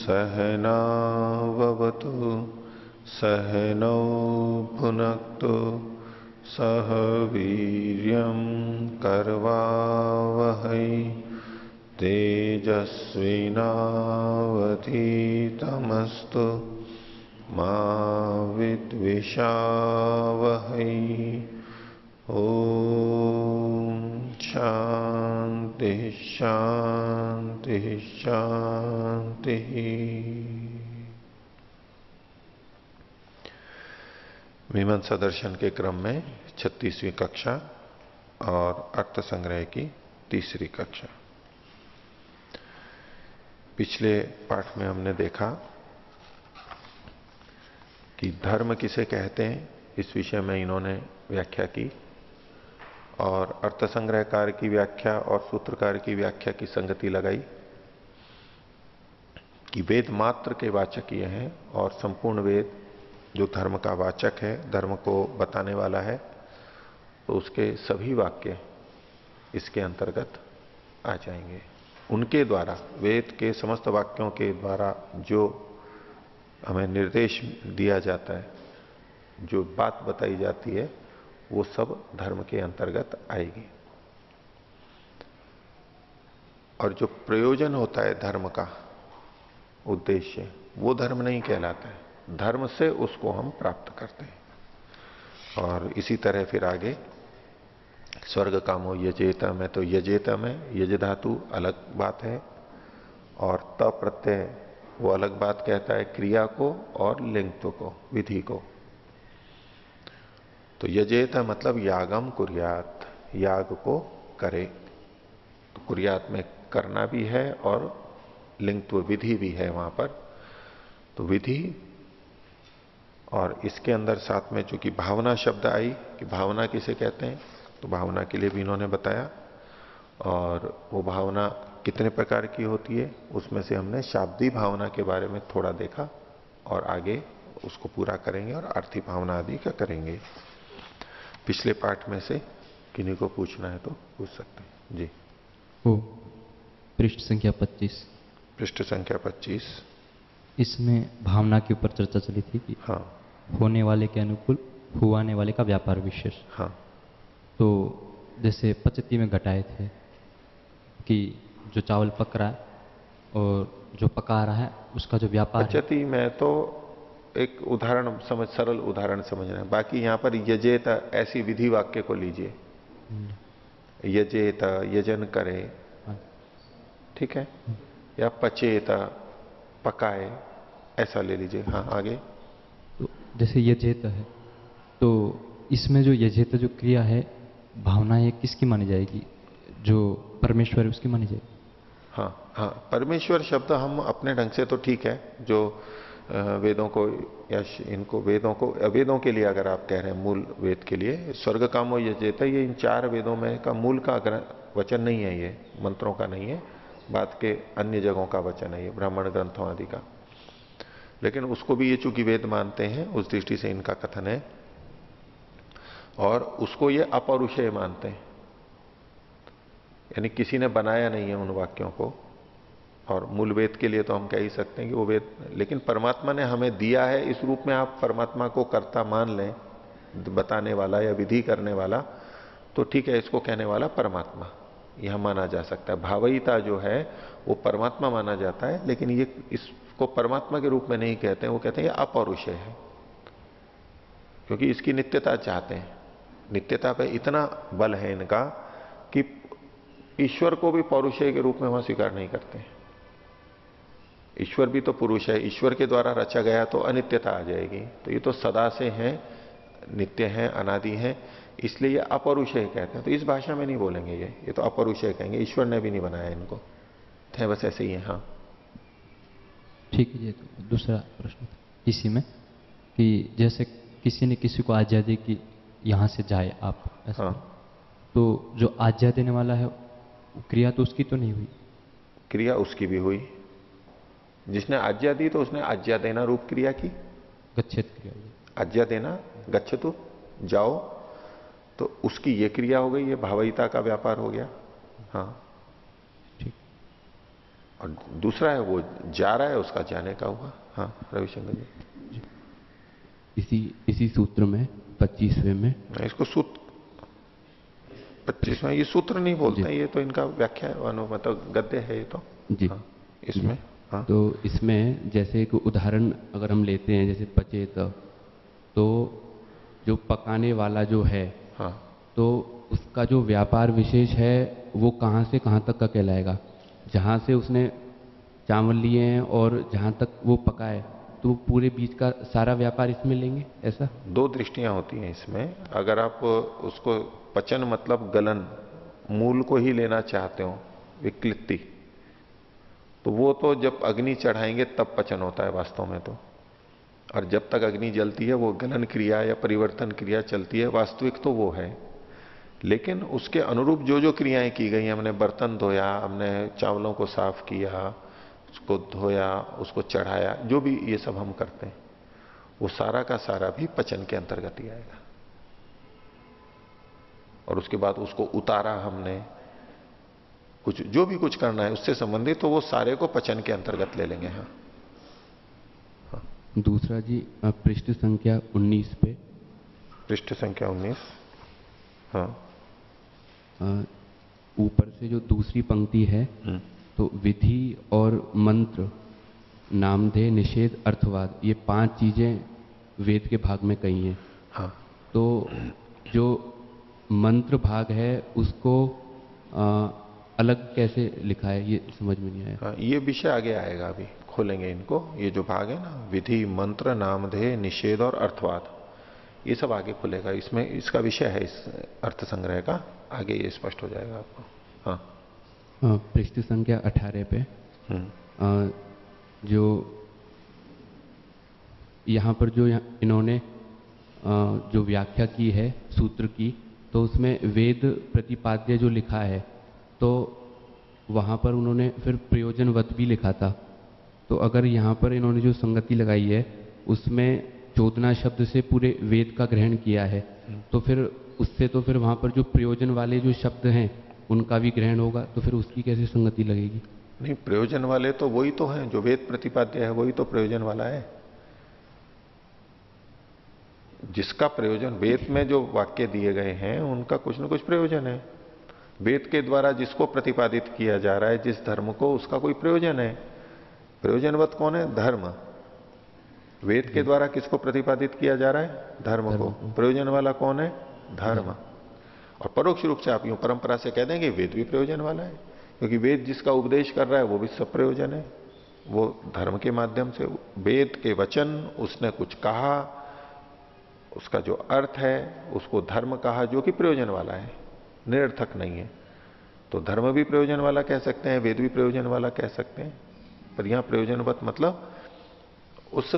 सहनाववतु सहनौ भुनक्तु सह वीर्यं करवावहै तेजस्विनावधीतमस्तु मा विद्विषावहै। ओम शांति शांति शांति। मीमांसा दर्शन के क्रम में 36वीं कक्षा और अर्थ संग्रह की तीसरी कक्षा। पिछले पाठ में हमने देखा कि धर्म किसे कहते हैं, इस विषय में इन्होंने व्याख्या की और अर्थ संग्रहकार की व्याख्या और सूत्रकार की व्याख्या की संगति लगाई कि वेद मात्र के वाचक ये हैं और संपूर्ण वेद जो धर्म का वाचक है, धर्म को बताने वाला है, तो उसके सभी वाक्य इसके अंतर्गत आ जाएंगे। उनके द्वारा, वेद के समस्त वाक्यों के द्वारा जो हमें निर्देश दिया जाता है, जो बात बताई जाती है, वो सब धर्म के अंतर्गत आएगी। और जो प्रयोजन होता है धर्म का उद्देश्य, वो धर्म नहीं कहलाता है, धर्म से उसको हम प्राप्त करते हैं। और इसी तरह फिर आगे स्वर्ग कामो यजेता में, तो यजेता में यज धातु अलग बात है और त प्रत्यय वो अलग बात कहता है, क्रिया को और लिंगत्व को, विधि को। तो यजेता मतलब यागम कुर्यात, याग को करे। तो कुर्यात में करना भी है और लिंगत्व विधि भी है वहां पर। तो विधि और इसके अंदर साथ में चूंकि भावना शब्द आई कि भावना किसे कहते हैं, तो भावना के लिए भी इन्होंने बताया। और वो भावना कितने प्रकार की होती है, उसमें से हमने शाब्दी भावना के बारे में थोड़ा देखा और आगे उसको पूरा करेंगे और आर्थी भावना आदि का करेंगे। पिछले पाठ में से किन्हीं को पूछना है तो पूछ सकते हैं जी। ओ पृष्ठ संख्या 25। पृष्ठ संख्या 25। इसमें भावना के ऊपर चर्चा चली थी कि हाँ, होने वाले के अनुकूल हुआने वाले का व्यापार विशेष। हाँ, तो जैसे पचती में घटाए थे कि जो चावल पक रहा है और जो पका रहा है उसका जो व्यापार पचती में तो एक उदाहरण समझ, सरल उदाहरण समझना है। बाकी यहां पर यजेत ऐसी विधि वाक्य को लीजिए, यजेत यजन करे, ठीक है, या पचेत पकाए, ऐसा ले लीजिए। हाँ आगे। तो जैसे यजेत है, तो इसमें जो यजेत जो क्रिया है, भावना ये किसकी मानी जाएगी? जो परमेश्वर है उसकी मानी जाएगी? हाँ हाँ, परमेश्वर शब्द हम अपने ढंग से तो ठीक है, जो वेदों को या इनको वेदों को, वेदों के लिए अगर आप कह रहे हैं, मूल वेद के लिए स्वर्ग कामो यजेत, ये इन 4 वेदों में का मूल का वचन नहीं है, ये मंत्रों का नहीं है, बात के अन्य जगहों का वचन है, ये ब्राह्मण ग्रंथों आदि का। लेकिन उसको भी ये चूंकि वेद मानते हैं, उस दृष्टि से इनका कथन है। और उसको ये अपौरुषेय मानते हैं, यानी किसी ने बनाया नहीं है उन वाक्यों को। और मूल वेद के लिए तो हम कह ही सकते हैं कि वो वेद, लेकिन परमात्मा ने हमें दिया है इस रूप में, आप परमात्मा को कर्ता मान लें, बताने वाला या विधि करने वाला, तो ठीक है, इसको कहने वाला परमात्मा यह माना जा सकता है। भावयिता जो है वो परमात्मा माना जाता है, लेकिन ये इसको परमात्मा के रूप में नहीं कहते हैं, वो कहते हैं ये अपौरुषेय है, क्योंकि इसकी नित्यता चाहते हैं। नित्यता पे इतना बल है इनका कि ईश्वर को भी पौरुषेय के रूप में वहां स्वीकार नहीं करते हैं। ईश्वर भी तो पुरुष है, ईश्वर के द्वारा रचा गया तो अनित्यता आ जाएगी। तो ये तो सदा से हैं, नित्य हैं, अनादि हैं, इसलिए ये अपौरुषेय कहते हैं। तो इस भाषा में नहीं बोलेंगे ये तो अपौरुषेय कहेंगे, ईश्वर ने भी नहीं बनाया इनको, है बस ऐसे ही है। हाँ ठीक है। ये तो दूसरा प्रश्न था इसी में कि जैसे किसी ने किसी को आज्ञा दी कि यहां से जाए आप, ऐसा हाँ, तो जो आज्ञा देने वाला है, क्रिया तो उसकी तो नहीं हुई? क्रिया उसकी भी हुई। जिसने आज्ञा दी तो उसने आज्ञा देना रूप क्रिया की, गच्छेत क्रिया। आज्ञा देना, गच्छतु जाओ, तो उसकी ये क्रिया हो गई, ये भावयिता का व्यापार हो गया। हाँ ठीक। और दूसरा है वो जा रहा है, उसका जाने का हुआ। हाँ रविशंकर जी। इसी सूत्र में 25वें में, इसको सूत्र 25 में, ये सूत्र नहीं बोलते हैं, ये तो इनका व्याख्या है, मतलब गद्य है ये तो जी। हाँ, इसमें हाँ। तो इसमें जैसे एक उदाहरण अगर हम लेते हैं, जैसे पचेत, तो जो पकाने वाला जो है, हाँ तो उसका जो व्यापार विशेष है वो कहाँ से कहाँ तक का कहलाएगा? जहाँ से उसने चावल लिए हैं और जहाँ तक वो पकाए, तो वो पूरे बीच का सारा व्यापार इसमें लेंगे, ऐसा? दो दृष्टियां होती हैं इसमें। अगर आप उसको पचन मतलब गलन, मूल को ही लेना चाहते हो, विकृति, तो वो तो जब अग्नि चढ़ाएंगे तब पचन होता है वास्तव में तो। और जब तक अग्नि जलती है वो गलन क्रिया या परिवर्तन क्रिया चलती है, वास्तविक तो वो है। लेकिन उसके अनुरूप जो जो क्रियाएं की गई, हमने बर्तन धोया, हमने चावलों को साफ किया, उसको धोया, उसको चढ़ाया, जो भी ये सब हम करते हैं, वो सारा का सारा भी पचन के अंतर्गत ही आएगा। और उसके बाद उसको उतारा हमने, कुछ जो भी कुछ करना है उससे संबंधित, तो वो सारे को पचन के अंतर्गत ले लेंगे। हाँ, हाँ। दूसरा जी, पृष्ठ संख्या 19 पे, पृष्ठ संख्या 19। हाँ, ऊपर से जो दूसरी पंक्ति है, तो विधि और मंत्र, नामधेय, निषेध, अर्थवाद, ये 5 चीजें वेद के भाग में कही हैं। हाँ। तो जो मंत्र भाग है उसको अलग कैसे लिखा है, ये समझ में नहीं आया। हाँ, ये विषय आगे आएगा, अभी खोलेंगे इनको। ये जो भाग है ना, विधि, मंत्र, नामधेय, निषेध और अर्थवाद, ये सब आगे खुलेगा। इसमें इसका विषय है, इस अर्थ संग्रह का, आगे ये स्पष्ट हो जाएगा आपको। हाँ, पृष्ठ संख्या 18 पे जो यहाँ पर जो इन्होंने जो व्याख्या की है सूत्र की, तो उसमें वेद प्रतिपाद्य जो लिखा है, तो वहाँ पर उन्होंने फिर प्रयोजनवत भी लिखा था। तो अगर यहाँ पर इन्होंने जो संगति लगाई है उसमें चोदना शब्द से पूरे वेद का ग्रहण किया है, तो फिर उससे तो फिर वहाँ पर जो प्रयोजन वाले जो शब्द हैं उनका भी ग्रहण होगा, तो फिर उसकी कैसे संगति लगेगी? नहीं, प्रयोजन वाले तो वही तो हैं, जो वेद प्रतिपाद्य है वही तो प्रयोजन वाला है। जिसका प्रयोजन, वेद में जो वाक्य दिए गए हैं उनका कुछ ना कुछ प्रयोजन है। वेद के द्वारा जिसको प्रतिपादित किया जा रहा है, जिस धर्म को, उसका कोई प्रयोजन है। प्रयोजनवत कौन है? धर्म। वेद के द्वारा किसको प्रतिपादित किया जा रहा है? धर्म को। प्रयोजन वाला कौन है? धर्म। और परोक्ष रूप से आप यूं परंपरा से कह देंगे वेद भी प्रयोजन वाला है, क्योंकि वेद जिसका उपदेश कर रहा है वो भी सब प्रयोजन है। वो धर्म के माध्यम से, वेद के वचन, उसने कुछ कहा, उसका जो अर्थ है उसको धर्म कहा, जो कि प्रयोजन वाला है, निरर्थक नहीं है। तो धर्म भी प्रयोजन वाला कह सकते हैं, वेद भी प्रयोजन वाला कह सकते हैं। पर यहां प्रयोजनवत मतलब उस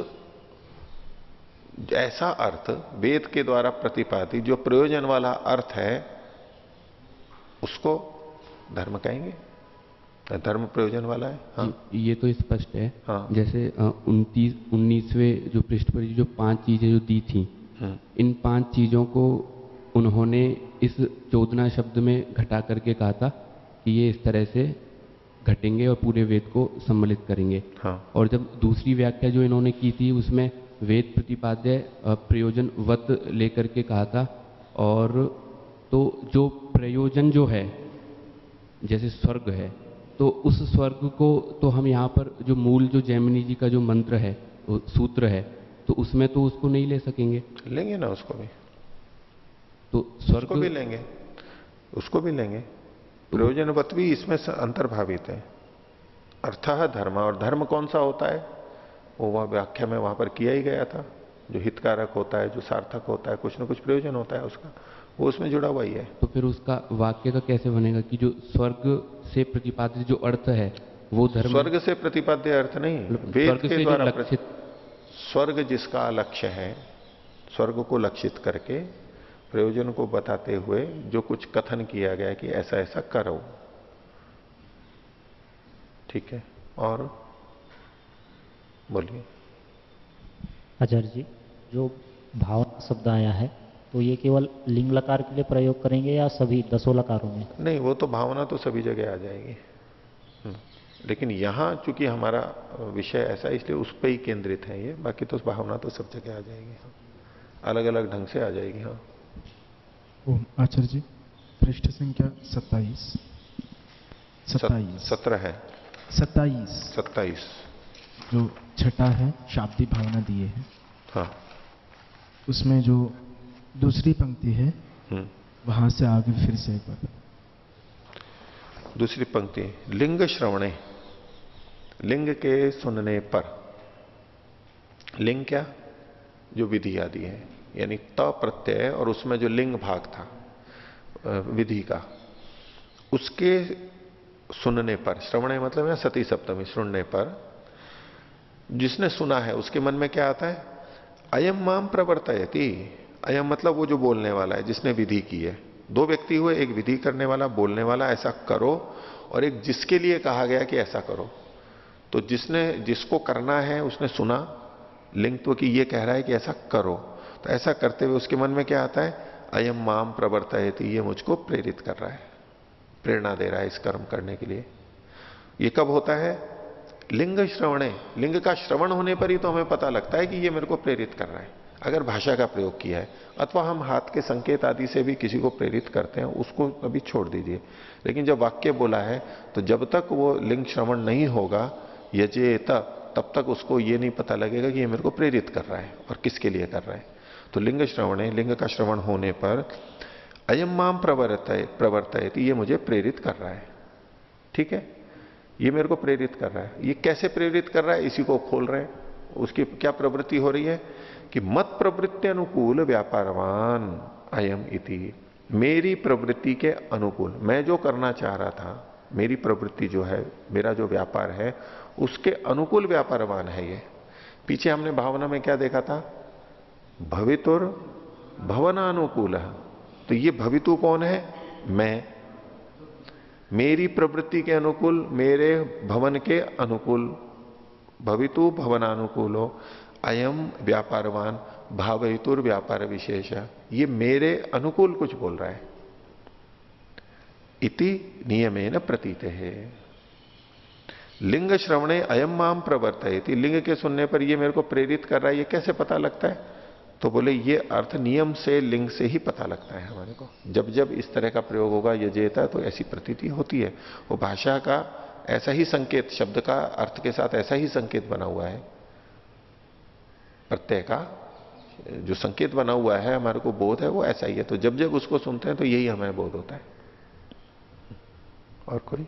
ऐसा अर्थ वेद के द्वारा प्रतिपादित जो प्रयोजन वाला अर्थ है उसको धर्म कहेंगे। धर्म प्रयोजन वाला है। हाँ? ये तो स्पष्ट है। हाँ। जैसे 19वें जो पृष्ठ पर जो 5 चीजें जो दी थी, इन 5 चीजों को उन्होंने इस चोदना शब्द में घटा करके कहा था कि ये इस तरह से घटेंगे और पूरे वेद को सम्मिलित करेंगे। हाँ। और जब दूसरी व्याख्या जो इन्होंने की थी उसमें वेद प्रतिपाद्य प्रयोजनवत लेकर के कहा था। और तो जो प्रयोजन जो है, जैसे स्वर्ग है, तो उस स्वर्ग को तो हम यहाँ पर जो मूल जो जैमिनी जी का जो मंत्र है, सूत्र है, तो उसमें तो उसको नहीं ले सकेंगे। लेंगे ना उसको भी, तो स्वर्ग को भी लेंगे, उसको भी लेंगे। प्रयोजनवत भी इसमें अंतर्भावित है। अर्थः धर्म, और धर्म कौन सा होता है वो वह व्याख्या में वहां पर किया ही गया था। जो हितकारक होता है, जो सार्थक होता है, कुछ ना कुछ प्रयोजन होता है उसका, वो उसमें जुड़ा हुआ ही है। तो फिर उसका वाक्य का कैसे बनेगा कि जो स्वर्ग से प्रतिपादित जो अर्थ है वो धर्म? स्वर्ग से प्रतिपाद्य अर्थ नहीं, वेद के द्वारा लक्षित स्वर्ग जिसका लक्ष्य है, स्वर्ग को लक्षित करके प्रयोजन को बताते हुए जो कुछ कथन किया गया कि ऐसा ऐसा करो, ठीक है। और बोलिए। आचार्य जी, जो भावना शब्द आया है तो ये केवल लिंग लकार के लिए प्रयोग करेंगे या सभी 10 लकारों में? नहीं, वो तो भावना तो सभी जगह आ जाएगी। लेकिन यहां चूंकि हमारा विषय ऐसा है इसलिए उस पर ही केंद्रित है ये, बाकी तो भावना तो सब जगह आ जाएगी। हाँ, अलग अलग ढंग से आ जाएगी। हाँ ओम आचार्य जी, पृष्ठ संख्या 27 17 है। 27 जो छठा है शाब्दिक भावना दिए है। हाँ, उसमें जो दूसरी पंक्ति है वहां से आगे फिर से एक बार। दूसरी पंक्ति, लिंग श्रवणे, लिंग के सुनने पर। लिंग क्या? जो विधि आदि है, यानी त प्रत्यय और उसमें जो लिंग भाग था विधि का, उसके सुनने पर, श्रवणे मतलब है सती सप्तमी, सुनने पर जिसने सुना है उसके मन में क्या आता है? अयम माम प्रवर्तयति। अयम मतलब वो जो बोलने वाला है, जिसने विधि की है। दो व्यक्ति हुए, एक विधि करने वाला, बोलने वाला, ऐसा करो, और एक जिसके लिए कहा गया कि ऐसा करो। तो जिसको करना है उसने सुना लिंग तो कि ये कह रहा है कि ऐसा करो, तो ऐसा करते हुए उसके मन में क्या आता है? अयम माम प्रवर्तयति, ये मुझको प्रेरित कर रहा है, प्रेरणा दे रहा है इस कर्म करने के लिए। ये कब होता है? लिंग श्रवणे, लिंग का श्रवण होने पर ही तो हमें पता लगता है कि ये मेरे को प्रेरित कर रहा है। अगर भाषा का प्रयोग किया है अथवा हम हाथ के संकेत आदि से भी किसी को प्रेरित करते हैं, उसको अभी छोड़ दीजिए। लेकिन जब वाक्य बोला है तो जब तक वो लिंग श्रवण नहीं होगा यजेत, तब तक उसको ये नहीं पता लगेगा कि ये मेरे को प्रेरित कर रहा है और किसके लिए कर रहा है। तो लिंग श्रवणे, लिंग का श्रवण होने पर अयम माम प्रवर्तयति, ये मुझे प्रेरित कर रहा है। ठीक है, ये मेरे को प्रेरित कर रहा है। ये कैसे प्रेरित कर रहा है, इसी को खोल रहे हैं। उसकी क्या प्रवृत्ति हो रही है कि मत प्रवृत्ति अनुकूल व्यापारवान अयम इति, मेरी प्रवृत्ति के अनुकूल, मैं जो करना चाह रहा था, मेरी प्रवृत्ति जो है, मेरा जो व्यापार है, उसके अनुकूल व्यापारवान है ये। पीछे हमने भावना में क्या देखा था? भवितुर भवनानुकूल। तो ये भवितु कौन है? मैं। मेरी प्रवृत्ति के अनुकूल, मेरे भवन के अनुकूल, भवितु भवनानुकूलो अयम व्यापारवान भावहितुर व्यापार विशेष, ये मेरे अनुकूल कुछ बोल रहा है। इति नियमेन प्रतीते है। लिंग श्रवणे अयम माम प्रवर्तयति, लिंग के सुनने पर ये मेरे को प्रेरित कर रहा है, ये कैसे पता लगता है? तो बोले ये अर्थ नियम से, लिंग से ही पता लगता है हमारे को। जब जब इस तरह का प्रयोग होगा यजेता, तो ऐसी प्रतीति होती है। वो भाषा का ऐसा ही संकेत, शब्द का अर्थ के साथ ऐसा ही संकेत बना हुआ है, प्रत्यय का जो संकेत बना हुआ है, हमारे को बोध है वो ऐसा ही है। तो जब जब उसको सुनते हैं तो यही हमें बोध होता है। और कोई?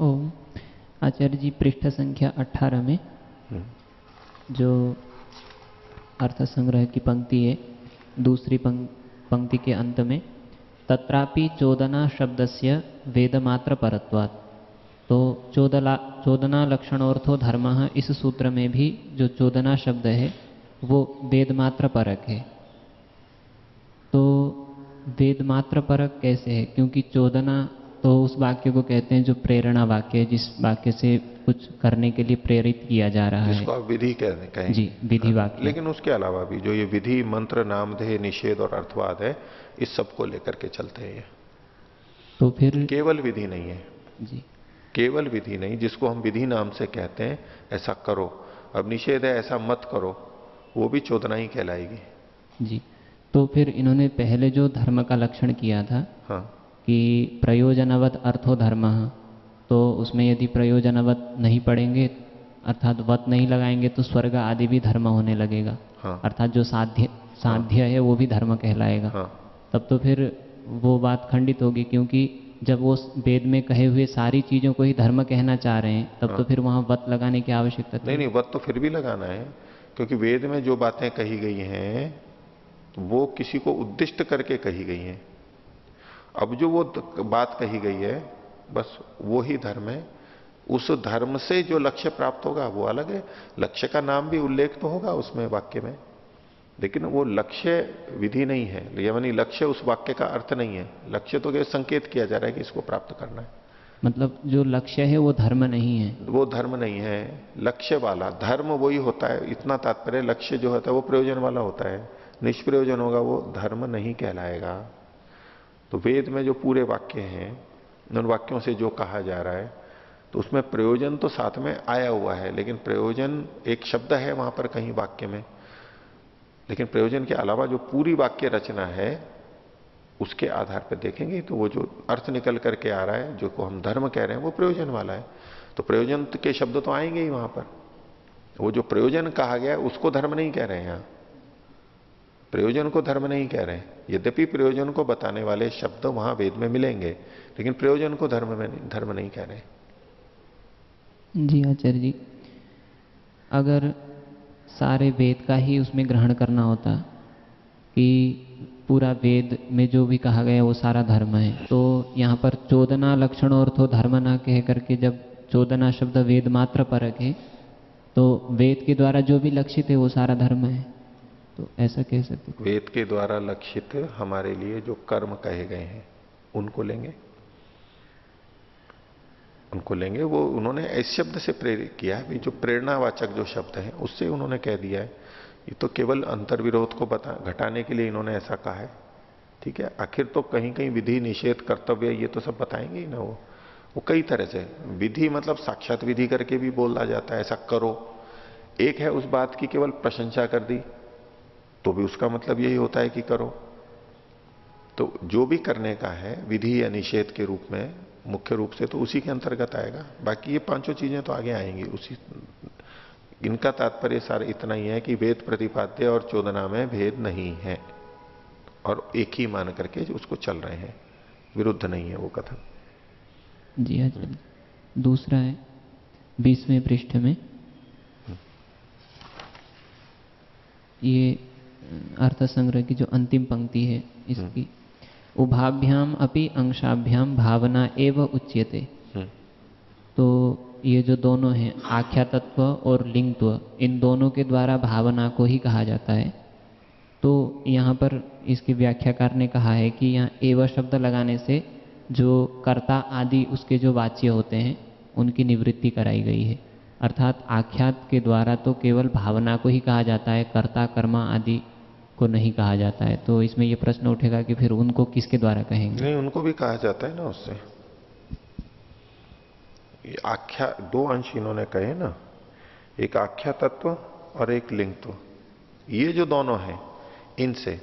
ओम आचार्य जी, पृष्ठ संख्या 18 में जो अर्थ संग्रह की पंक्ति है, दूसरी पंक्ति के अंत में तत्रापि चोदना शब्दस्य वेदमात्र परत्वात्, तो चोदना लक्षणोर्थो धर्म, इस सूत्र में भी जो चोदना शब्द है वो वेदमात्र परक है। तो वेदमात्र परक कैसे है? क्योंकि चोदना तो उस वाक्य को कहते हैं जो प्रेरणा वाक्य है, जिस वाक्य से कुछ करने के लिए प्रेरित किया जा रहा है, जिसको आप विधि कहेंगे। जी, विधि वाक्य। लेकिन उसके अलावा भी जो ये विधि, मंत्र, नामधेय, निषेध और अर्थवाद है, इस सबको लेकर के चलते हैं ये। तो फिर केवल विधि नहीं है जी, केवल विधि नहीं, जिसको हम विधि नाम से कहते हैं, ऐसा करो। अब निषेध है ऐसा मत करो, वो भी चोदना ही कहलाएगी। जी, तो फिर इन्होंने पहले जो धर्म का लक्षण किया था, हाँ, कि प्रयोजनवत अर्थो धर्म, तो उसमें यदि प्रयोजनवत नहीं पढ़ेंगे अर्थात वत नहीं लगाएंगे तो स्वर्ग आदि भी धर्म होने लगेगा। हाँ, अर्थात जो साध्य है वो भी धर्म कहलाएगा। हाँ, तब तो फिर वो बात खंडित होगी, क्योंकि जब वो वेद में कहे हुए सारी चीजों को ही धर्म कहना चाह रहे हैं, तब तो फिर वहां वत लगाने की आवश्यकता नहीं, वत तो फिर भी लगाना है, क्योंकि वेद में जो बातें कही गई हैं तो वो किसी को उद्दिष्ट करके कही गई हैं। अब जो वो बात कही गई है बस वो ही धर्म है। उस धर्म से जो लक्ष्य प्राप्त होगा वो अलग है। लक्ष्य का नाम भी उल्लेख तो होगा उसमें वाक्य में, लेकिन वो लक्ष्य विधि नहीं है, यानी लक्ष्य उस वाक्य का अर्थ नहीं है। लक्ष्य तो संकेत किया जा रहा है कि इसको प्राप्त करना है। मतलब जो लक्ष्य है वो धर्म नहीं है, वो धर्म नहीं है। लक्ष्य वाला धर्म वही होता है, इतना तात्पर्य। लक्ष्य जो होता है वो प्रयोजन वाला होता है, निष्प्रयोजन होगा वो धर्म नहीं कहलाएगा। तो वेद में जो पूरे वाक्य हैं, उन वाक्यों से जो कहा जा रहा है, तो उसमें प्रयोजन तो साथ में आया हुआ है, लेकिन प्रयोजन एक शब्द है वहां पर कहीं वाक्य में, लेकिन प्रयोजन के अलावा जो पूरी वाक्य रचना है उसके आधार पर देखेंगे तो वो जो अर्थ निकल करके आ रहा है, जो को हम धर्म कह रहे हैं, वो प्रयोजन वाला है। तो प्रयोजन के शब्द तो आएंगे ही वहां पर। वो जो प्रयोजन कहा गया उसको धर्म नहीं कह रहे हैं यहां, प्रयोजन को धर्म नहीं कह रहे हैं। यद्यपि प्रयोजन को बताने वाले शब्द वहां वेद में मिलेंगे, लेकिन प्रयोजन को धर्म नहीं कह रहे। जी आचार्य जी, अगर सारे वेद का ही उसमें ग्रहण करना होता कि पूरा वेद में जो भी कहा गया वो सारा धर्म है, तो यहाँ पर चोदना लक्षण और तो धर्म ना कह करके जब चोदना शब्द वेद मात्र परक है, तो वेद के द्वारा जो भी लक्षित है वो सारा धर्म है, तो ऐसा कह सकते? वेद के द्वारा लक्षित हमारे लिए जो कर्म कहे गए हैं उनको लेंगे, उनको लेंगे। वो उन्होंने इस शब्द से प्रेरित किया है, जो प्रेरणावाचक जो शब्द है उससे उन्होंने कह दिया है। ये तो केवल अंतर्विरोध को घटाने के लिए इन्होंने ऐसा कहा है। ठीक है, आखिर तो कहीं कहीं विधि निषेध कर्तव्य ये तो सब बताएंगे ही ना। वो कई तरह से विधि मतलब साक्षात विधि करके भी बोला जाता है, ऐसा करो। एक है उस बात की केवल प्रशंसा कर दी तो भी उसका मतलब यही होता है कि करो। तो जो भी करने का है विधि या निषेध के रूप में मुख्य रूप से तो उसी के अंतर्गत आएगा। बाकी ये पांचों चीजें तो आगे आएंगी उसी। इनका तात्पर्य सारा इतना ही है कि वेद प्रतिपाद्य और चोदना में भेद नहीं है और एक ही मान करके उसको चल रहे हैं, विरुद्ध नहीं है वो कथन। जी आचार्य। दूसरा है 20वें पृष्ठ में ये अर्थ संग्रह की जो अंतिम पंक्ति है इसकी, उभाभ्याम अपि अंशाभ्याम भावना एव उच्यते। तो ये जो दोनों हैं आख्या तत्व और लिंगत्व, इन दोनों के द्वारा भावना को ही कहा जाता है। तो यहाँ पर इसके व्याख्याकार ने कहा है कि यहाँ एव शब्द लगाने से जो कर्ता आदि उसके जो वाच्य होते हैं उनकी निवृत्ति कराई गई है। अर्थात आख्यात के द्वारा तो केवल भावना को ही कहा जाता है, कर्ता कर्मा आदि को नहीं कहा जाता है। तो इसमें ये प्रश्न उठेगा कि फिर उनको किसके द्वारा कहेंगे? नहीं, उनको भी कहा जाता है ना उससे। आख्या दो अंश इन्होंने कहे ना, एक आख्या तत्व और एक लिंगत्व। ये जो दोनों हैं इनसे,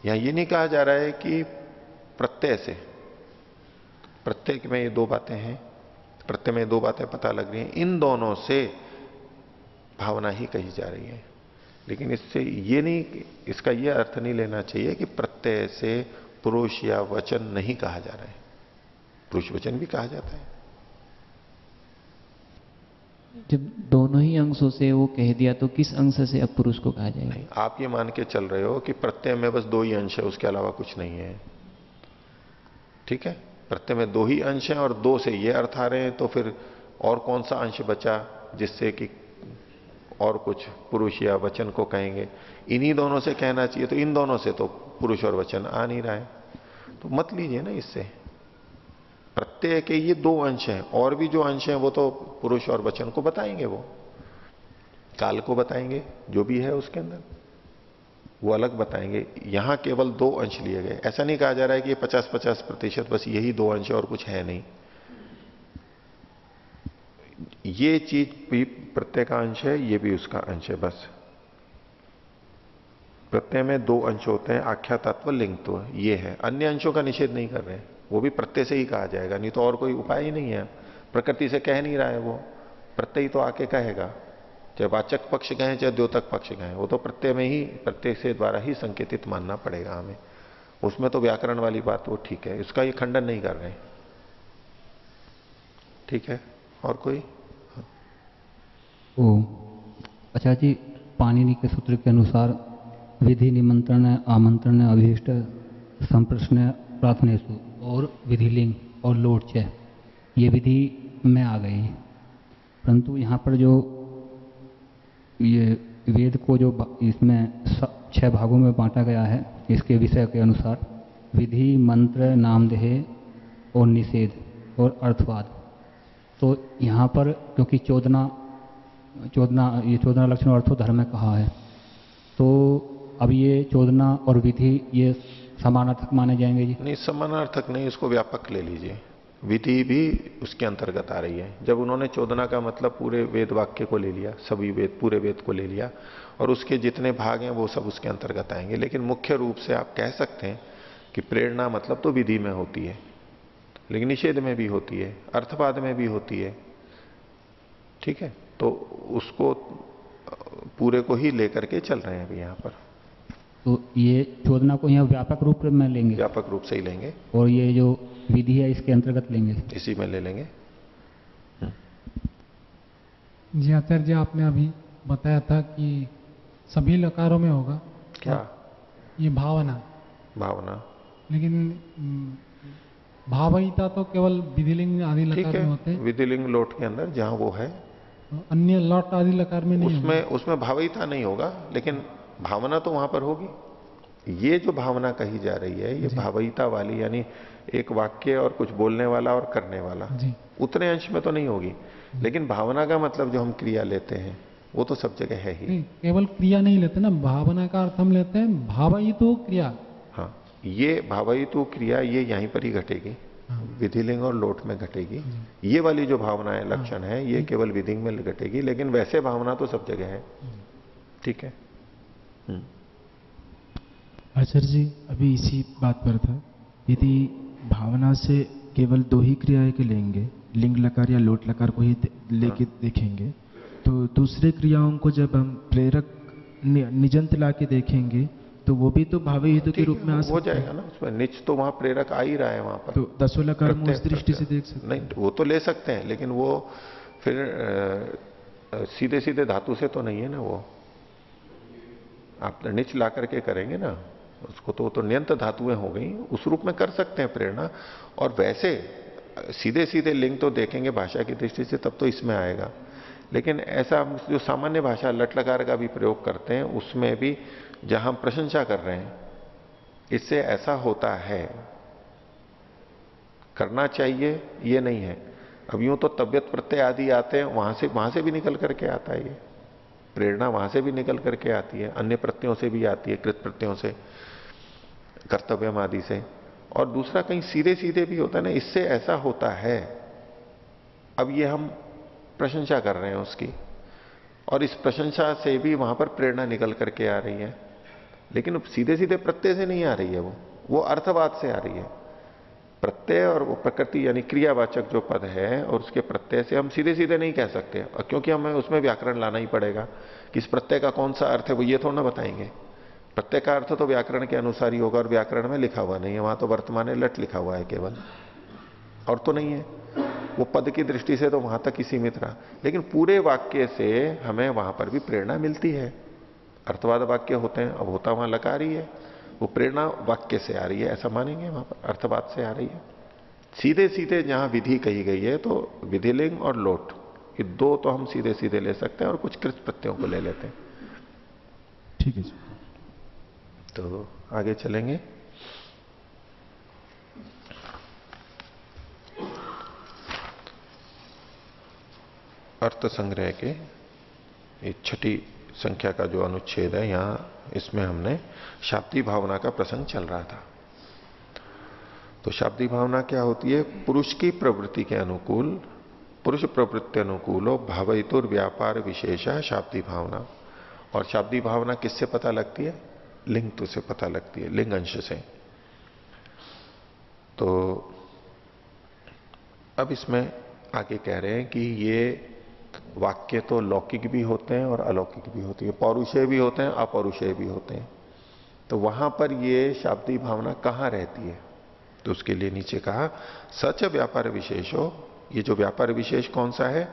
यहां ये नहीं कहा जा रहा है कि प्रत्यय से। प्रत्यय में ये दो बातें हैं, प्रत्यय में दो बातें पता लग रही हैं, इन दोनों से भावना ही कही जा रही है। लेकिन इससे ये नहीं, इसका ये अर्थ नहीं लेना चाहिए कि प्रत्यय से पुरुष या वचन नहीं कहा जा रहा है। पुरुष वचन भी कहा जाता है। जब दोनों ही अंशों से वो कह दिया तो किस अंश से अब पुरुष को कहा जाएगा? नहीं, आप ये मान के चल रहे हो कि प्रत्यय में बस दो ही अंश है, उसके अलावा कुछ नहीं है। ठीक है, प्रत्यय में दो ही अंश हैं और दो से ये अर्थ आ रहे हैं, तो फिर और कौन सा अंश बचा जिससे कि और कुछ पुरुष या वचन को कहेंगे? इन्हीं दोनों से कहना चाहिए, तो इन दोनों से तो पुरुष और वचन आ नहीं रहा है, तो मत लीजिए ना इससे। प्रत्यय के ये दो अंश हैं, और भी जो अंश हैं वो तो पुरुष और वचन को बताएंगे, वो काल को बताएंगे, जो भी है उसके अंदर वो अलग बताएंगे। यहां केवल दो अंश लिए गए। ऐसा नहीं कहा जा रहा है कि ये 50-50% बस यही दो अंश है और कुछ है नहीं। ये चीज भी प्रत्यय का अंश है, ये भी उसका अंश है। बस प्रत्यय में दो अंश होते हैं, आख्या तत्व लिंगत्व, ये है। अन्य अंशों का निषेध नहीं कर रहे हैं, वो भी प्रत्यय से ही कहा जाएगा, नहीं तो और कोई उपाय ही नहीं है। प्रकृति से कह नहीं रहा है वो, प्रत्यय तो आके कहेगा। चाहे वाचक पक्ष कहें चाहे द्योतक पक्ष कहें, वो तो प्रत्यय में ही, प्रत्यय से द्वारा ही संकेतित मानना पड़ेगा हमें। उसमें तो व्याकरण वाली बात वो ठीक है, इसका ये खंडन नहीं कर रहे हैं। ठीक है, और कोई? अच्छा जी, पाणिनि के सूत्र के अनुसार विधि निमंत्रण आमंत्रण अभीष्ट संप्रश्न प्रार्थनेषु और विधिलिंग और लोटच ये विधि में आ गई, परंतु यहाँ पर जो ये वेद को जो इसमें 6 भागों में बांटा गया है, इसके विषय के अनुसार विधि, मंत्र, नामदेह और निषेध और अर्थवाद। तो यहाँ पर क्योंकि चोदना लक्षण अर्थो धर्म में कहा है, तो अब ये चोदना और विधि ये समानार्थक माने जाएंगे जी? नहीं, समानार्थक नहीं, इसको व्यापक ले लीजिए। विधि भी उसके अंतर्गत आ रही है। जब उन्होंने चोदना का मतलब पूरे वेद वाक्य को ले लिया, सभी वेद, पूरे वेद को ले लिया, और उसके जितने भाग हैं वो सब उसके अंतर्गत आएंगे। लेकिन मुख्य रूप से आप कह सकते हैं कि प्रेरणा मतलब तो विधि में होती है, लेकिन निषेध में भी होती है, अर्थवाद में भी होती है। ठीक है, तो उसको पूरे को ही लेकर के चल रहे हैं अभी यहां पर। तो ये चोदना को यहाँ व्यापक रूप में लेंगे, व्यापक रूप से ही लेंगे, और ये जो विधि है इसके अंतर्गत लेंगे, इसी में ले लेंगे। जी आचार्य जी, आपने अभी बताया था कि सभी लकारों में होगा क्या? ये भावना। भावना, लेकिन भावयिता तो केवल विधिलिंग आदि ठीक लकार है, में होते हैं। विधिलिंग लोट के अंदर जहां वो है, अन्य लट आदि लकार में नहीं होगा। उसमें भावयिता नहीं होगा, लेकिन भावना तो वहां पर होगी। ये जो भावना कही जा रही है, ये भावयिता वाली, यानी एक वाक्य और कुछ बोलने वाला और करने वाला, उतने अंश में तो नहीं होगी। लेकिन भावना का मतलब जो हम क्रिया लेते हैं वो तो सब जगह है ही। नहीं, केवल क्रिया नहीं लेते ना, भावना का अर्थ हम लेते हैं भावयितु क्रिया। हाँ, ये भावयितु क्रिया ये यहीं पर ही घटेगी, विधिलिंग और लोट में घटेगी। ये वाली जो भावना है, लक्षण है, ये केवल विधि में घटेगी, लेकिन वैसे भावना तो सब जगह है। ठीक है। आचार्य जी, अभी इसी बात पर था, यदि भावना से केवल दो ही क्रियाएं के लेंगे, लिंग लकार या लोट लकार को ही लेके देखेंगे, तो दूसरे क्रियाओं को जब हम प्रेरक निजंत ला के देखेंगे तो वो भी तो भावी हेतु के रूप में आ सकता हो जाएगा ना। उसमें निच तो वहां प्रेरक आ ही रहा है वहां पर, तो दसों लकार में उस दृष्टि से देख सकते नहीं, वो तो ले सकते हैं, लेकिन वो फिर सीधे सीधे धातु से तो नहीं है ना। वो आप निच ला करके करेंगे ना उसको, तो नियंत्र धातुएं हो गई, उस रूप में कर सकते हैं प्रेरणा। और वैसे सीधे सीधे लिंग तो देखेंगे भाषा की दृष्टि से, तब तो इसमें आएगा। लेकिन ऐसा हम जो सामान्य भाषा लट लकार का भी प्रयोग करते हैं, उसमें भी जहां हम प्रशंसा कर रहे हैं, इससे ऐसा होता है, करना चाहिए ये नहीं है। अब यूं तो तबियत प्रत्यय आदि आते हैं, वहां से भी निकल करके आता है। ये प्रेरणा वहां से भी निकल करके आती है, अन्य प्रत्ययों से भी आती है, कृत प्रत्ययों से, कर्तव्यम आदि से। और दूसरा कहीं सीधे सीधे भी होता है ना, इससे ऐसा होता है। अब ये हम प्रशंसा कर रहे हैं उसकी, और इस प्रशंसा से भी वहां पर प्रेरणा निकल करके आ रही है, लेकिन सीधे सीधे प्रत्यय से नहीं आ रही है, वो अर्थवाद से आ रही है। प्रत्यय और वो प्रकृति यानी क्रियावाचक जो पद है और उसके प्रत्यय से हम सीधे सीधे नहीं कह सकते, क्योंकि हमें उसमें व्याकरण लाना ही पड़ेगा कि इस प्रत्यय का कौन सा अर्थ है, वो ये थोड़ा ना बताएंगे। प्रत्यय का अर्थ तो व्याकरण के अनुसार ही होगा, और व्याकरण में लिखा हुआ नहीं है, वहां तो वर्तमान लट लिखा हुआ है केवल, और तो नहीं है। वो पद की दृष्टि से तो वहां तक ही सीमित रहा, लेकिन पूरे वाक्य से हमें वहां पर भी प्रेरणा मिलती है। अर्थवाद वाक्य होते हैं, अब होता वहां लकार ही है, वो प्रेरणा वाक्य से आ रही है, ऐसा मानेंगे, वहां पर अर्थवाद से आ रही है। सीधे सीधे जहां विधि कही गई है, तो विधिलिंग और लोट, ये दो तो हम सीधे सीधे ले सकते हैं, और कुछ कृत प्रत्ययों को ले लेते हैं। ठीक है जी। तो आगे चलेंगे। अर्थ संग्रह के ये छठी संख्या का जो अनुच्छेद है, यहां इसमें हमने शाब्दी भावना का प्रसंग चल रहा था। तो शाब्दी भावना क्या होती है? पुरुष की प्रवृत्ति के अनुकूल, पुरुष प्रवृत्ति अनुकूलो भावयितुर व्यापार विशेषा शाब्दी भावना। और शाब्दी भावना किससे पता लगती है? लिंग तो से पता लगती है, लिंग अंश से। तो अब इसमें आगे कह रहे हैं कि ये वाक्य तो लौकिक भी होते हैं और अलौकिक भी होती है, पौरुषेय भी होते हैं, अपौरुषेय भी होते हैं। तो वहां पर ये शाब्दी भावना कहां रहती है? तो उसके लिए नीचे कहा सच व्यापार विशेषो। ये जो व्यापार विशेष कौन सा है?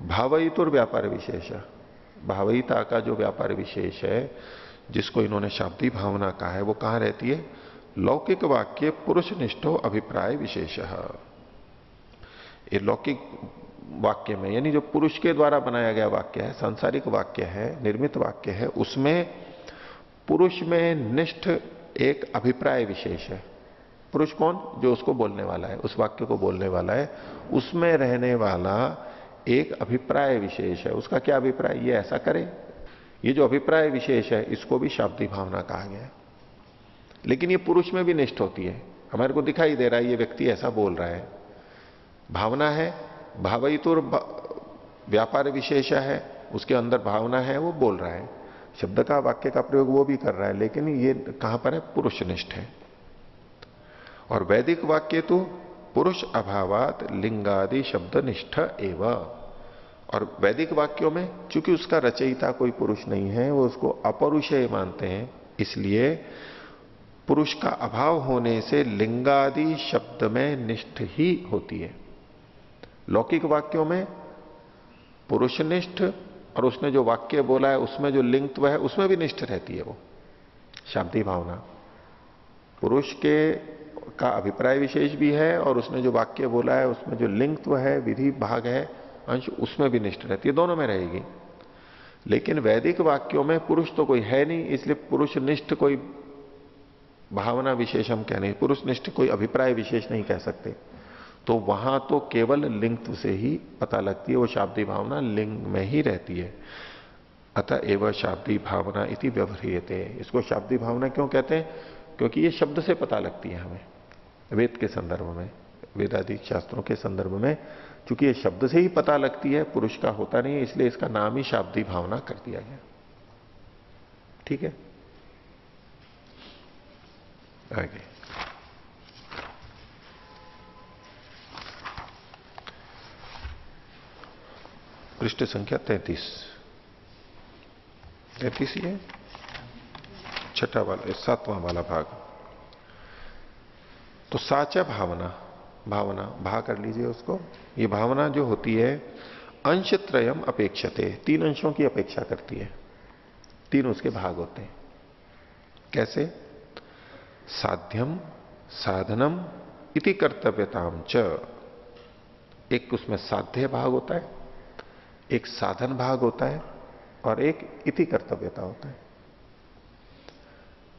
भावयितुर व्यापार विशेष। भावयिता का जो व्यापार विशेष है, जिसको इन्होंने शाब्दी भावना कहा है, वो कहां रहती है? लौकिक वाक्य पुरुष निष्ठो अभिप्राय विशेष। ये लौकिक वाक्य में, यानी जो पुरुष के द्वारा बनाया गया वाक्य है, सांसारिक वाक्य है, निर्मित वाक्य है, उसमें पुरुष में निष्ठ एक अभिप्राय विशेष है। पुरुष कौन? जो उसको बोलने वाला है, उस वाक्य को बोलने वाला है, उसमें रहने वाला एक अभिप्राय विशेष है। उसका क्या अभिप्राय? ये ऐसा करे। ये जो अभिप्राय विशेष है, इसको भी शाब्दी भावना कहा गया है। लेकिन ये पुरुष में भी निष्ठ होती है। हमारे को दिखाई दे रहा है ये व्यक्ति ऐसा बोल रहा है, भावना है, भावयितुर व्यापार विशेष है, उसके अंदर भावना है, वो बोल रहा है, शब्द का वाक्य का प्रयोग वो भी कर रहा है, लेकिन ये कहां पर है? पुरुषनिष्ठ है। और वैदिक वाक्य तो पुरुष अभावात लिंगादि शब्द निष्ठ एवं। और वैदिक वाक्यों में चूंकि उसका रचयिता कोई पुरुष नहीं है, वो उसको अपरुषेय मानते हैं, इसलिए पुरुष का अभाव होने से लिंगादि शब्द में निष्ठ ही होती है। लौकिक वाक्यों में पुरुषनिष्ठ और उसने जो वाक्य बोला है उसमें जो लिंगत्व है उसमें भी निष्ठ रहती है वो शाब्दी भावना। पुरुष के का अभिप्राय विशेष भी है और उसने जो वाक्य बोला है उसमें जो लिंगत्व है, विधि भाग है, अंश, उसमें भी निष्ठ रहती है, दोनों में रहेगी। लेकिन वैदिक वाक्यों में पुरुष तो कोई है नहीं, इसलिए पुरुषनिष्ठ कोई भावना विशेष हम कह नहीं, पुरुषनिष्ठ कोई अभिप्राय विशेष नहीं कह सकते। तो वहां तो केवल लिंगत्व से ही पता लगती है, वो शाब्दी भावना लिंग में ही रहती है। अतः एवं शाब्दी भावना इति व्यवह्रियते। इसको शाब्दी भावना क्यों कहते हैं? क्योंकि ये शब्द से पता लगती है हमें, वेद के संदर्भ में, वेदादि शास्त्रों के संदर्भ में, चूंकि ये शब्द से ही पता लगती है, पुरुष का होता नहीं है, इसलिए इसका नाम ही शाब्दी भावना कर दिया गया। ठीक है, आगे पृष्ठ संख्या 33 ही है, छठा वाला, सातवां वाला भाग। तो साचा भावना, भावना भा कर लीजिए उसको। ये भावना जो होती है अंश त्रयम अपेक्षते, तीन अंशों की अपेक्षा करती है, तीन उसके भाग होते हैं। कैसे? साध्यम साधनम इति कर्तव्यताम च। एक उसमें साध्य भाग होता है, एक साधन भाग होता है और एक इति कर्तव्यता होता है।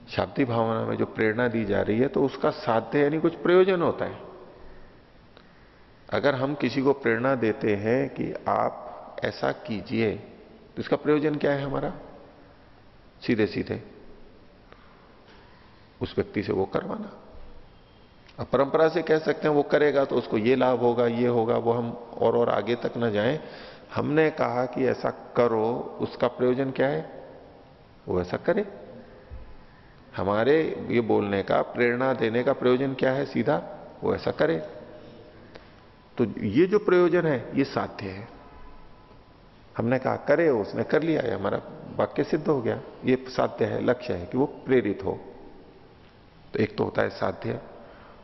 शाब्दी भावना में जो प्रेरणा दी जा रही है तो उसका साध्य यानी कुछ प्रयोजन होता है। अगर हम किसी को प्रेरणा देते हैं कि आप ऐसा कीजिए, तो इसका प्रयोजन क्या है हमारा? सीधे सीधे उस व्यक्ति से वो करवाना। अब परंपरा से कह सकते हैं वो करेगा तो उसको ये लाभ होगा, ये होगा, वो हम और आगे तक ना जाएं। हमने कहा कि ऐसा करो, उसका प्रयोजन क्या है? वो ऐसा करे। हमारे ये बोलने का, प्रेरणा देने का प्रयोजन क्या है? सीधा वो ऐसा करे। तो ये जो प्रयोजन है ये साध्य है। हमने कहा करे, उसने कर लिया, है हमारा वाक्य सिद्ध हो गया, ये साध्य है, लक्ष्य है कि वो प्रेरित हो। तो एक तो होता है साध्य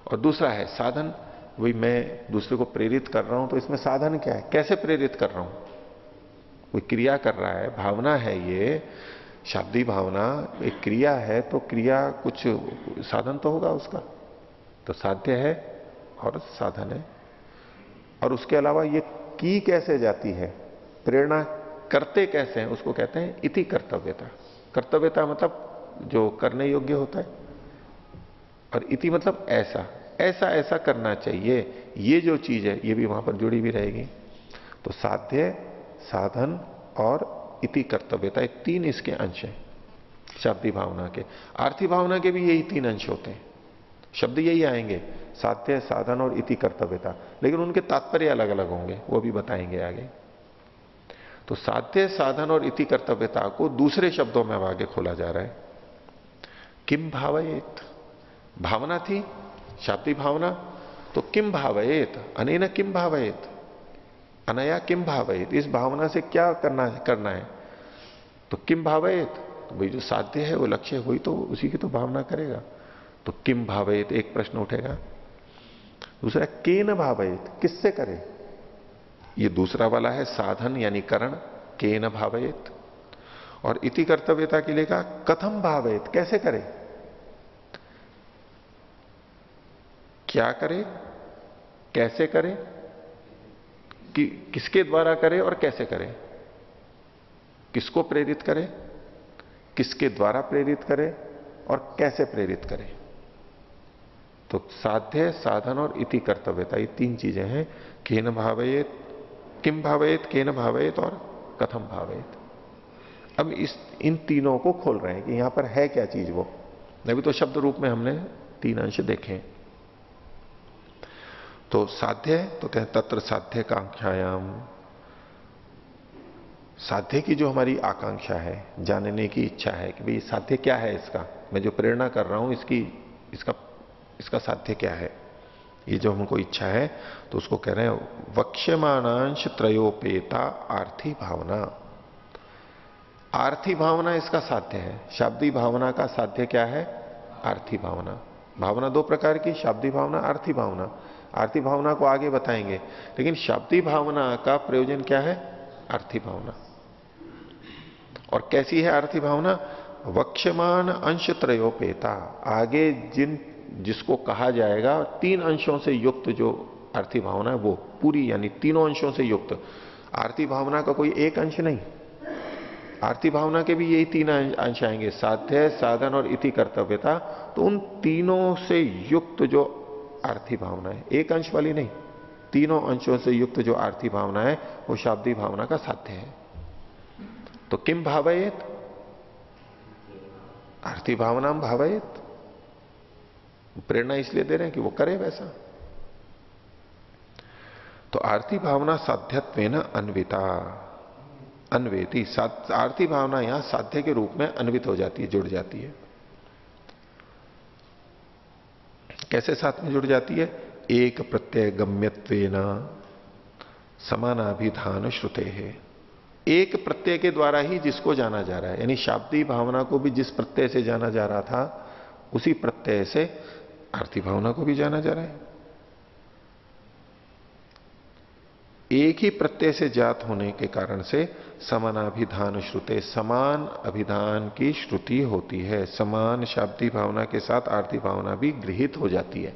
और दूसरा है साधन। वही मैं दूसरे को प्रेरित कर रहा हूं तो इसमें साधन क्या है? कैसे प्रेरित कर रहा हूं? कोई क्रिया कर रहा है, भावना है, ये शाब्दी भावना एक क्रिया है, तो क्रिया कुछ साधन तो होगा उसका। तो साध्य है और साधन है। और उसके अलावा ये की कैसे जाती है, प्रेरणा करते कैसे हैं, उसको कहते हैं इति कर्तव्यता। कर्तव्यता मतलब जो करने योग्य होता है, और इति मतलब ऐसा ऐसा ऐसा करना चाहिए। ये जो चीज है ये भी वहां पर जुड़ी भी रहेगी। तो साध्य, साधन और इति कर्तव्यता, एक तीन इसके अंश हैं शाब्दी भावना के। आर्थी भावना के भी यही तीन अंश होते हैं, शब्द यही आएंगे, साध्य, साधन और इति कर्तव्यता, लेकिन उनके तात्पर्य अलग अलग होंगे, वो भी बताएंगे आगे। तो साध्य, साधन और इति कर्तव्यता को दूसरे शब्दों में आगे खोला जा रहा है। किम भावयेत, भावना थी शाब्दी भावना, तो किम भावयेत, अनेन किम भावयेत, अनया किम भावयेत, इस भावना से क्या करना है? तो किम भावयेत, तो भाई जो साध्य है वो लक्ष्य है, वही तो उसी की तो भावना करेगा। तो किम भावयेत, एक प्रश्न उठेगा। दूसरा केन भावयेत, किससे करे? ये दूसरा वाला है साधन यानी करण, केन भावयेत। और इति कर्तव्यता के लिए कहा कथम भावयेत, कैसे करे, क्या करे, कैसे करे, कि किसके द्वारा करे और कैसे करे, किसको प्रेरित करे, किसके द्वारा प्रेरित करे और कैसे प्रेरित करे। तो साध्य, साधन और इति कर्तव्यता, ये तीन चीजें हैं। केन भावयेत, किम भावयेत, केन भावयेत और कथम भावयेत। अब इन तीनों को खोल रहे हैं कि यहां पर है क्या चीज वो। अभी तो शब्द रूप में हमने 3 अंश देखे। तो साध्य तो कहते तत्र साध्य कांक्षायाम, साध्य की जो हमारी आकांक्षा है, जानने की इच्छा है कि भाई साध्य क्या है, इसका मैं जो प्रेरणा कर रहा हूं इसका साध्य क्या है, ये जो हमको इच्छा है, तो उसको कह रहे हैं वक्ष्यमाणांश त्रयोपेता आर्थी भावना। आर्थी भावना इसका साध्य है। शाब्दी भावना का साध्य क्या है? आर्थी भावना। भावना 2 प्रकार की, शाब्दी भावना, आर्थी भावना। आर्थी भावना को आगे बताएंगे, लेकिन शाब्दी भावना का प्रयोजन क्या है? आर्थी भावना। और कैसी है आर्थी भावना? वक्ष्यमान अंश त्रयोपेता, आगे जिसको कहा जाएगा 3 अंशों से युक्त जो आर्थी भावना है वो पूरी, यानी तीनों अंशों से युक्त। आर्थी भावना का कोई एक अंश नहीं, आर्थी भावना के भी यही 3 अंश आएंगे, साध्य, साधन और इति कर्तव्यता। तो उन तीनों से युक्त जो आर्थी भावना है, एक अंश वाली नहीं, तीनों अंशों से युक्त जो आर्थी भावना है वो शाब्दी भावना का साध्य है। तो किम भावयेत? आर्थी भावना भावयेत, प्रेरणा इसलिए दे रहे हैं कि वो करे वैसा। तो आर्थी भावना साध्यत्वेन अन्विता, अन्वेति, आर्थी भावना यहां साध्य के रूप में अन्वित हो जाती है, जुड़ जाती है। कैसे साथ में जुड़ जाती है? एक प्रत्यय गम्यत्वेन समानाभिधान श्रुते है। एक प्रत्यय के द्वारा ही जिसको जाना जा रहा है, यानी शाब्दी भावना को भी जिस प्रत्यय से जाना जा रहा था उसी प्रत्यय से आर्थी भावना को भी जाना जा रहा है। एक ही प्रत्यय से जात होने के कारण से समानाभिधान श्रुते, समान अभिधान की श्रुति होती है। समान शाब्दी भावना के साथ आर्थी भावना भी गृहीत हो जाती है।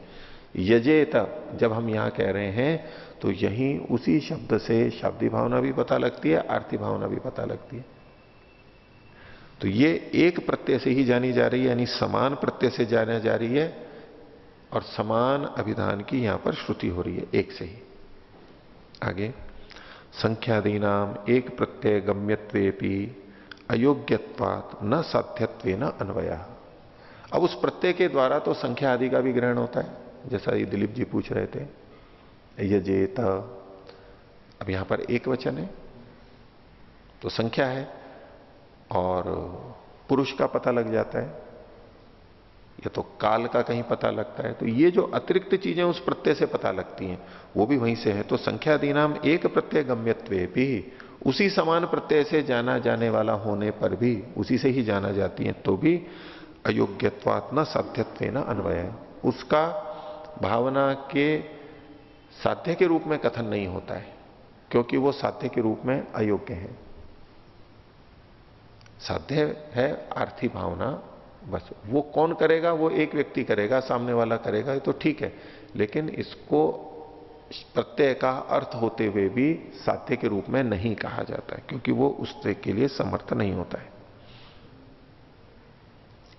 यजेत जब हम यहां कह रहे हैं तो यहीं उसी शब्द से शाब्दी भावना भी पता लगती है, आर्थी भावना भी पता लगती है। तो ये एक प्रत्यय से ही जानी जा रही है, यानी समान प्रत्यय से जानी जा रही है और समान अभिधान की यहां पर श्रुति हो रही है, एक से ही। आगे संख्यादि नाम एक प्रत्यय गम्यत्वेपि अयोग्यत्वात् न साध्यत्वेन अन्वयः। अब उस प्रत्यय के द्वारा तो संख्या आदि का भी ग्रहण होता है, जैसा ये दिलीप जी पूछ रहे थे, यजेत। अब यहां पर एक वचन है तो संख्या है और पुरुष का पता लग जाता है, या तो काल का कहीं पता लगता है। तो ये जो अतिरिक्त चीजें उस प्रत्यय से पता लगती हैं वो भी वहीं से है। तो संख्यादीनाम एक प्रत्यय गम्यत्वे भी, उसी समान प्रत्यय से जाना जाने वाला होने पर भी उसी से ही जाना जाती है, तो भी अयोग्यत्वात् न साध्यत्वेन अन्वय, उसका भावना के साध्य के रूप में कथन नहीं होता है, क्योंकि वो साध्य के रूप में अयोग्य है। साध्य है आर्थी भावना, बस वो कौन करेगा? वो एक व्यक्ति करेगा, सामने वाला करेगा, ये तो ठीक है, लेकिन इसको प्रत्यय का अर्थ होते हुए भी साध्य के रूप में नहीं कहा जाता है, क्योंकि वो उसके के लिए समर्थ नहीं होता है।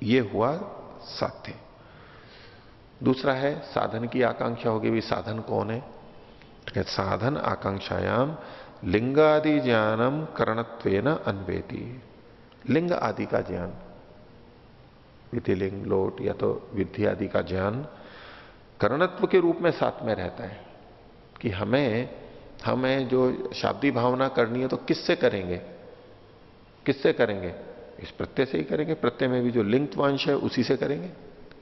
ये हुआ साध्य। दूसरा है साधन की आकांक्षा होगी, भी साधन कौन है? तो साधन आकांक्षायाम लिंगादि ज्ञानम करणत्वेन अन्वेति। लिंग आदि का ज्ञान, विधिलिंग, लोट या तो विधि आदि का ज्ञान करणत्व के रूप में साथ में रहता है कि हमें जो शाब्दी भावना करनी है तो किससे करेंगे? किससे करेंगे? इस प्रत्यय से ही करेंगे। प्रत्यय में भी जो लिंगत्वांश है उसी से करेंगे,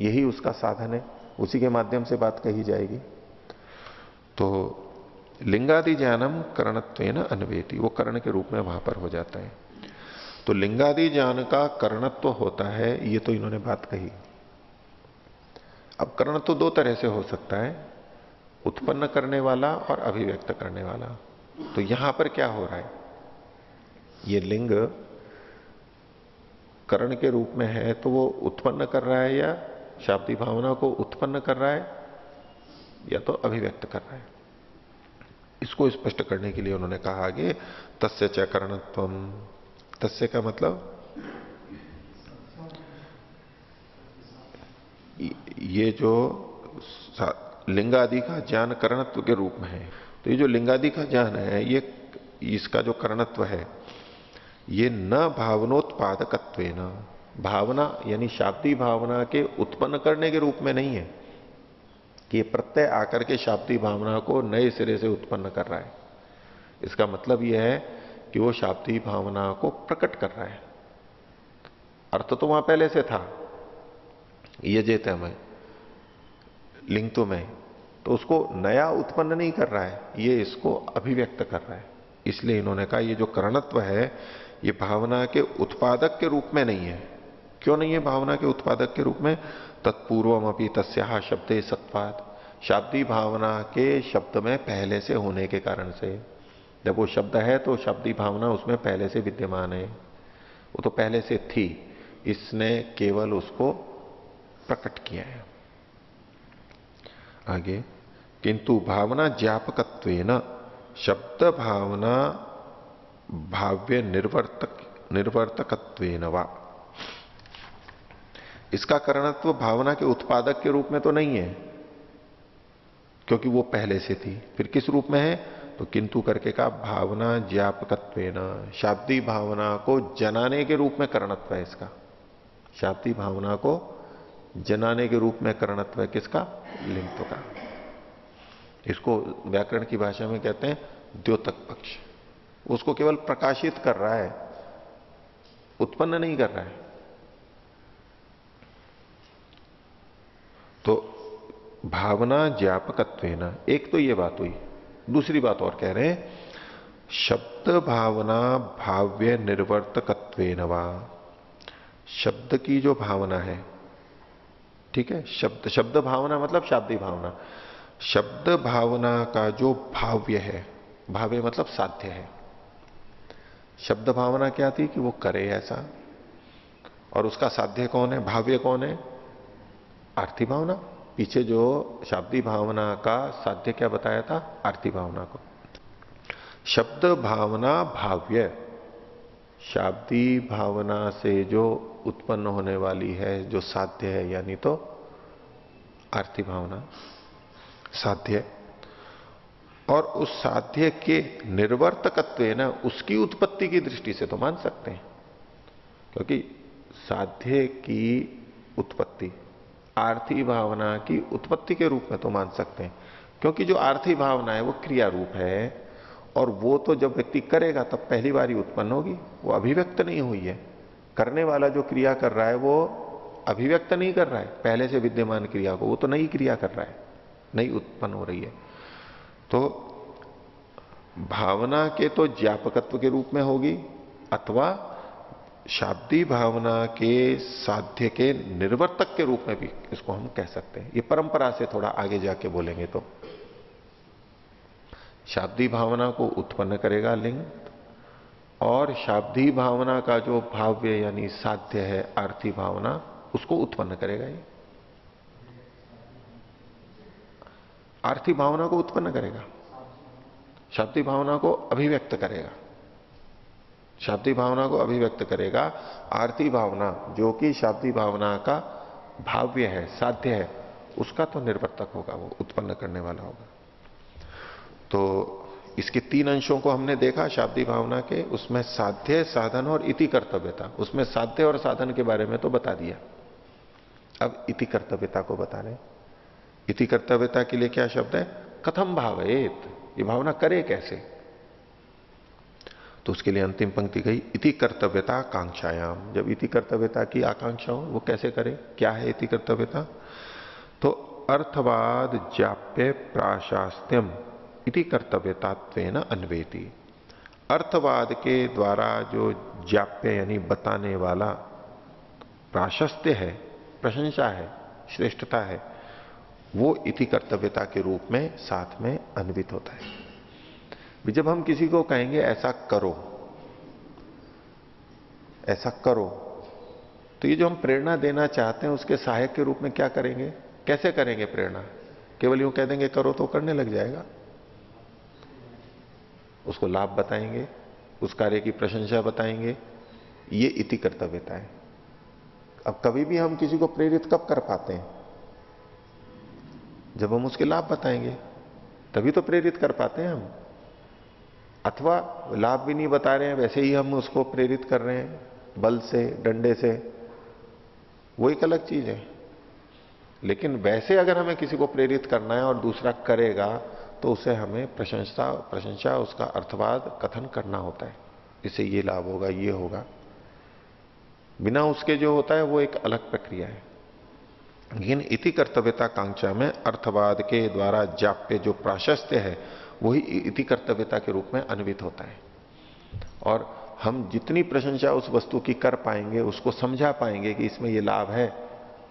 यही उसका साधन है, उसी के माध्यम से बात कही जाएगी। तो लिंगादि ज्ञानम करणत्वेन अन्वेति, वो कर्ण के रूप में वहां पर हो जाता है। तो लिंगादि ज्ञान का कर्णत्व होता है, ये तो इन्होंने बात कही। अब कर्ण तो 2 तरह से हो सकता है, उत्पन्न करने वाला और अभिव्यक्त करने वाला। तो यहां पर क्या हो रहा है? ये लिंग कर्ण के रूप में है तो वो उत्पन्न कर रहा है, या शाब्दी भावना को उत्पन्न कर रहा है, या तो अभिव्यक्त कर रहा है। इसको स्पष्ट करने के लिए उन्होंने कहा आगे तस्य च करणत्वम। तस्य का मतलब ये जो लिंगादि का ज्ञान करणत्व के रूप में है, तो ये जो लिंगादि का ज्ञान है, ये इसका जो करणत्व है, ये न भावनोत्पादकत्वेन, भावना यानी शाब्दी भावना के उत्पन्न करने के रूप में नहीं है कि ये प्रत्यय आकर के शाब्दी भावना को नए सिरे से उत्पन्न कर रहा है। इसका मतलब यह है कि वो शाब्दी भावना को प्रकट कर रहा है। अर्थ तो वहां पहले से था, यजेत में, लिंग तो में, तो उसको नया उत्पन्न नहीं कर रहा है, ये इसको अभिव्यक्त कर रहा है। इसलिए इन्होंने कहा ये जो करणत्व है ये भावना के उत्पादक के रूप में नहीं है। क्यों नहीं है भावना के उत्पादक के रूप में? तत्पूर्वम अपनी तस्या शब्दे सत्वाद, शाब्दी भावना के शब्द में पहले से होने के कारण से। जब वो शब्द है तो शाब्दी भावना उसमें पहले से विद्यमान है, वो तो पहले से थी, इसने केवल उसको प्रकट किया है। आगे, किंतु भावना ज्ञापकत्वेन शब्द भावना भाव्य निर्वर्तकत्वेन वा, इसका करणत्व भावना के उत्पादक के रूप में तो नहीं है क्योंकि वो पहले से थी। फिर किस रूप में है? तो किंतु करके का भावना ज्ञापकत्वेन, शाब्दी भावना को जनाने के रूप में करणत्व है इसका। शाब्दी भावना को जनाने के रूप में करणत्व है किसका? लिंग का। इसको व्याकरण की भाषा में कहते हैं द्योतक पक्ष। उसको केवल प्रकाशित कर रहा है, उत्पन्न नहीं कर रहा है। तो भावना ज्ञापकत्वेन, एक तो ये बात हुई। दूसरी बात और कह रहे हैं, शब्द भावना भाव्य निर्वर्तकत्वेन वा, शब्द की जो भावना है, ठीक है, शब्द भावना मतलब शाब्दी भावना, शब्द भावना का जो भाव्य है, भाव्य मतलब साध्य है। शब्द भावना क्या थी कि वो करे ऐसा, और उसका साध्य कौन है, भाव्य कौन है? आर्थी भावना। पीछे जो शाब्दी भावना का साध्य क्या बताया था? आर्थी भावना को। शब्द भावना भाव्य, शाब्दी भावना से जो उत्पन्न होने वाली है जो साध्य है, यानी तो आर्थी भावना साध्य, और उस साध्य के निर्वर्तकत्व ना, उसकी उत्पत्ति की दृष्टि से तो मान सकते हैं, क्योंकि साध्य की उत्पत्ति आर्थी भावना की उत्पत्ति के रूप में तो मान सकते हैं, क्योंकि जो आर्थी भावना है वो क्रिया रूप है, और वो तो जब व्यक्ति करेगा तब पहली बार ही उत्पन्न होगी, वो अभिव्यक्त नहीं हुई है। करने वाला जो क्रिया कर रहा है वो अभिव्यक्त नहीं कर रहा है पहले से विद्यमान क्रिया को, वो तो नई क्रिया कर रहा है, नई उत्पन्न हो रही है। तो भावना के तो ज्ञापकत्व के रूप में होगी, अथवा शाब्दी भावना के साध्य के निर्वर्तक के रूप में भी इसको हम कह सकते हैं। ये परंपरा से थोड़ा आगे जाके बोलेंगे तो शाब्दी भावना को उत्पन्न करेगा लिंग, और शाब्दी भावना का जो भाव्य यानी साध्य है आर्थी भावना, उसको उत्पन्न करेगा। ये आर्थी भावना को उत्पन्न करेगा, शाब्दी भावना को अभिव्यक्त करेगा, शाब्दी भावना को अभिव्यक्त करेगा। आर्थी भावना जो कि शाब्दी भावना का भाव्य है, साध्य है, उसका तो निर्वर्तक होगा, वो उत्पन्न करने वाला होगा। तो इसके तीन अंशों को हमने देखा शाब्दी भावना के, उसमें साध्य, साधन और इति कर्तव्यता। उसमें साध्य और साधन के बारे में तो बता दिया, अब इति कर्तव्यता को बता रहे। इति कर्तव्यता के लिए क्या शब्द है? कथम भावेत, ये भावना करे कैसे। तो उसके लिए अंतिम पंक्ति गई, इति कर्तव्यता कांक्षायाम। जब इति कर्तव्यता की आकांक्षा हो, वो कैसे करे, क्या है इति कर्तव्यता? तो अर्थवाद जाप्य प्राशास्त्यम इति कर्तव्यतात्वेन अन्वेति। अर्थवाद के द्वारा जो जाप्य यानी बताने वाला प्राशस्त्य है, प्रशंसा है, श्रेष्ठता है, वो इति कर्तव्यता के रूप में साथ में अन्वित होता है। जब हम किसी को कहेंगे ऐसा करो, ऐसा करो, तो ये जो हम प्रेरणा देना चाहते हैं उसके सहायक के रूप में क्या करेंगे, कैसे करेंगे प्रेरणा? केवल यूं कह देंगे करो तो करने लग जाएगा? उसको लाभ बताएंगे, उस कार्य की प्रशंसा बताएंगे, ये इति कर्तव्यता है। अब कभी भी हम किसी को प्रेरित कब कर पाते हैं? जब हम उसके लाभ बताएंगे, तभी तो प्रेरित कर पाते हैं हम। अथवा लाभ भी नहीं बता रहे हैं, वैसे ही हम उसको प्रेरित कर रहे हैं बल से, डंडे से, वो एक अलग चीज है। लेकिन वैसे अगर हमें किसी को प्रेरित करना है और दूसरा करेगा तो उसे हमें प्रशंसा उसका अर्थवाद कथन करना होता है, इससे ये लाभ होगा, ये होगा। बिना उसके जो होता है वो एक अलग प्रक्रिया है। लेकिन इति कर्तव्यता कांक्षा में अर्थवाद के द्वारा जाप्य जो प्राशस्त्य है वही इति कर्तव्यता के रूप में अन्वित होता है। और हम जितनी प्रशंसा उस वस्तु की कर पाएंगे, उसको समझा पाएंगे कि इसमें ये लाभ है,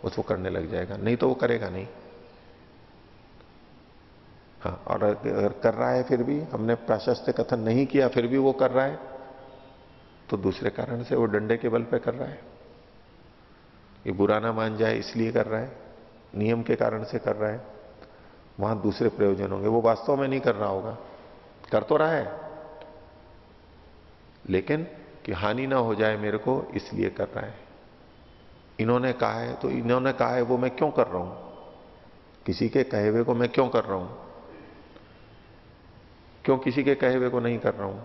उसको करने लग जाएगा, नहीं तो वो करेगा नहीं। हाँ, और अगर कर रहा है फिर भी हमने प्राशस्त्य कथन नहीं किया फिर भी वो कर रहा है तो दूसरे कारण से वो डंडे के बल पे कर रहा है। ये बुरा ना मान जाए इसलिए कर रहा है, नियम के कारण से कर रहा है, वहां दूसरे प्रयोजन होंगे। वो वास्तव में नहीं कर रहा होगा, कर तो रहा है लेकिन कि हानि ना हो जाए मेरे को इसलिए कर रहा है। इन्होंने कहा है तो इन्होंने कहा है वो मैं क्यों कर रहा हूं, किसी के कहे हुए को मैं क्यों कर रहा हूं, क्यों किसी के कहे हुए को नहीं कर रहा हूं?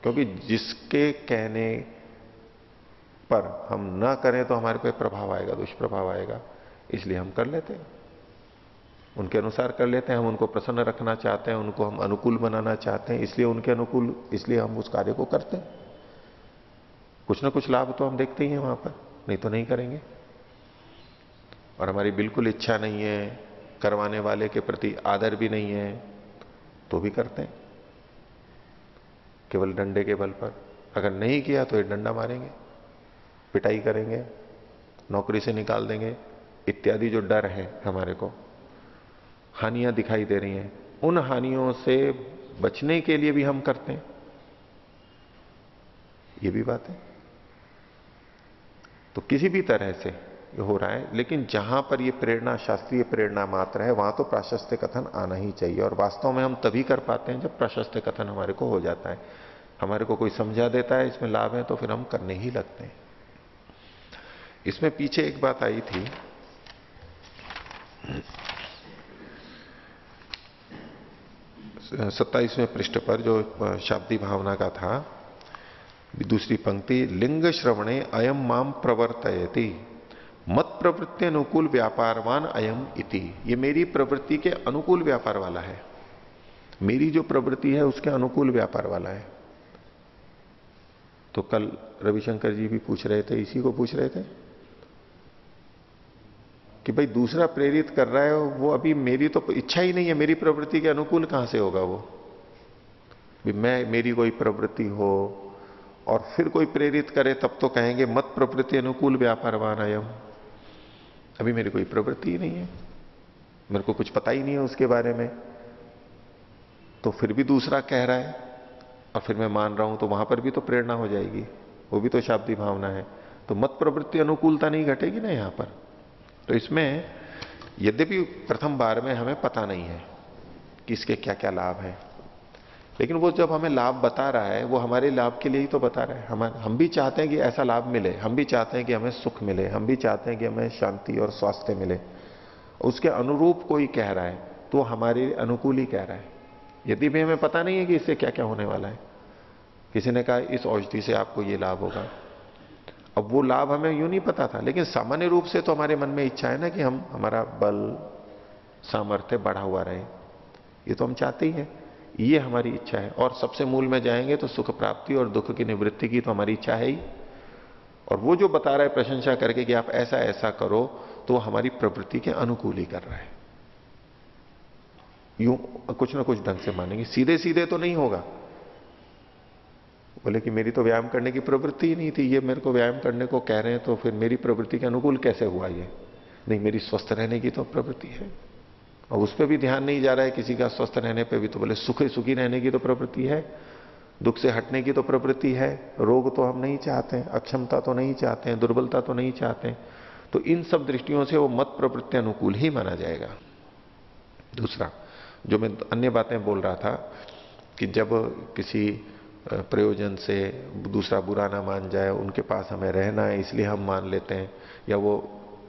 क्योंकि जिसके कहने पर हम ना करें तो हमारे पे प्रभाव आएगा, दुष्प्रभाव आएगा, इसलिए हम कर लेते हैं, उनके अनुसार कर लेते हैं। हम उनको प्रसन्न रखना चाहते हैं, उनको हम अनुकूल बनाना चाहते हैं, इसलिए उनके अनुकूल, इसलिए हम उस कार्य को करते हैं। कुछ ना कुछ लाभ तो हम देखते ही हैं वहां पर, नहीं तो नहीं करेंगे। और हमारी बिल्कुल इच्छा नहीं है, करवाने वाले के प्रति आदर भी नहीं है, तो भी करते हैं केवल डंडे के बल पर। अगर नहीं किया तो ये डंडा मारेंगे, पिटाई करेंगे, नौकरी से निकाल देंगे, इत्यादि जो डर है हमारे को, हानियां दिखाई दे रही हैं, उन हानियों से बचने के लिए भी हम करते हैं, ये भी बात है। तो किसी भी तरह से ये हो रहा है, लेकिन जहां पर ये प्रेरणा शास्त्रीय प्रेरणा मात्र है वहां तो प्राशस्त्य कथन आना ही चाहिए। और वास्तव में हम तभी कर पाते हैं जब प्राशस्त्य कथन हमारे को हो जाता है, हमारे को कोई समझा देता है इसमें लाभ है तो फिर हम करने ही लगते हैं। इसमें पीछे एक बात आई थी, 27वें पृष्ठ पर जो शाब्दी भावना का था, दूसरी पंक्ति, लिंग श्रवणे अयम माम प्रवर्तयति मत प्रवृत्ति अनुकूल व्यापारवान अयम इति। ये मेरी प्रवृत्ति के अनुकूल व्यापार वाला है, मेरी जो प्रवृत्ति है उसके अनुकूल व्यापार वाला है। तो कल रविशंकर जी भी पूछ रहे थे, इसी को पूछ रहे थे कि भाई दूसरा प्रेरित कर रहा है, वो अभी मेरी तो इच्छा ही नहीं है, मेरी प्रवृत्ति के अनुकूल कहां से होगा वो? मेरी कोई प्रवृत्ति हो और फिर कोई प्रेरित करे तब तो कहेंगे मत प्रवृत्ति अनुकूल व्यापारवान अयम। अभी मेरी कोई प्रवृत्ति ही नहीं है, मेरे को कुछ पता ही नहीं है उसके बारे में, तो फिर भी दूसरा कह रहा है और फिर मैं मान रहा हूं, तो वहां पर भी तो प्रेरणा हो जाएगी, वो भी तो शाब्दी भावना है। तो मत प्रवृत्ति अनुकूलता नहीं घटेगी ना यहां पर। तो इसमें यद्यपि प्रथम बार में हमें पता नहीं है कि इसके क्या क्या लाभ है, लेकिन वो जब हमें लाभ बता रहा है वो हमारे लाभ के लिए ही तो बता रहा है। हम भी चाहते हैं कि ऐसा लाभ मिले, हम भी चाहते हैं कि हमें सुख मिले, हम भी चाहते हैं कि हमें शांति और स्वास्थ्य मिले। उसके अनुरूप कोई कह रहा है तो हमारे अनुकूल ही कह रहा है, यदि भी हमें पता नहीं है कि इससे क्या क्या होने वाला है। किसी ने कहा इस औषधि से आपको ये लाभ होगा, अब वो लाभ हमें यूं नहीं पता था, लेकिन सामान्य रूप से तो हमारे मन में इच्छा है ना कि हम हमारा बल सामर्थ्य बढ़ा हुआ रहे, ये तो हम चाहते ही हैं, ये हमारी इच्छा है। और सबसे मूल में जाएंगे तो सुख प्राप्ति और दुख की निवृत्ति की तो हमारी इच्छा है ही। और वो जो बता रहा है प्रशंसा करके कि आप ऐसा ऐसा करो, तो हमारी प्रवृत्ति के अनुकूल ही कर रहा है। यूं कुछ ना कुछ ढंग से मानेंगे, सीधे सीधे तो नहीं होगा। बोले कि मेरी तो व्यायाम करने की प्रवृत्ति ही नहीं थी, ये मेरे को व्यायाम करने को कह रहे हैं, तो फिर मेरी प्रवृत्ति के अनुकूल कैसे हुआ ये? नहीं, मेरी स्वस्थ रहने की तो प्रवृत्ति है, और उस पर भी ध्यान नहीं जा रहा है किसी का। स्वस्थ रहने पे भी तो बोले सुखी रहने की तो प्रवृत्ति है, दुख से हटने की तो प्रवृत्ति है, रोग तो हम नहीं चाहते हैं, अक्षमता तो नहीं चाहते हैं, दुर्बलता तो नहीं चाहते हैं। तो इन सब दृष्टियों से वो मत प्रवृत्ति अनुकूल ही माना जाएगा। दूसरा जो मैं अन्य बातें बोल रहा था कि जब किसी प्रयोजन से दूसरा बुरा ना मान जाए, उनके पास हमें रहना है इसलिए हम मान लेते हैं, या वो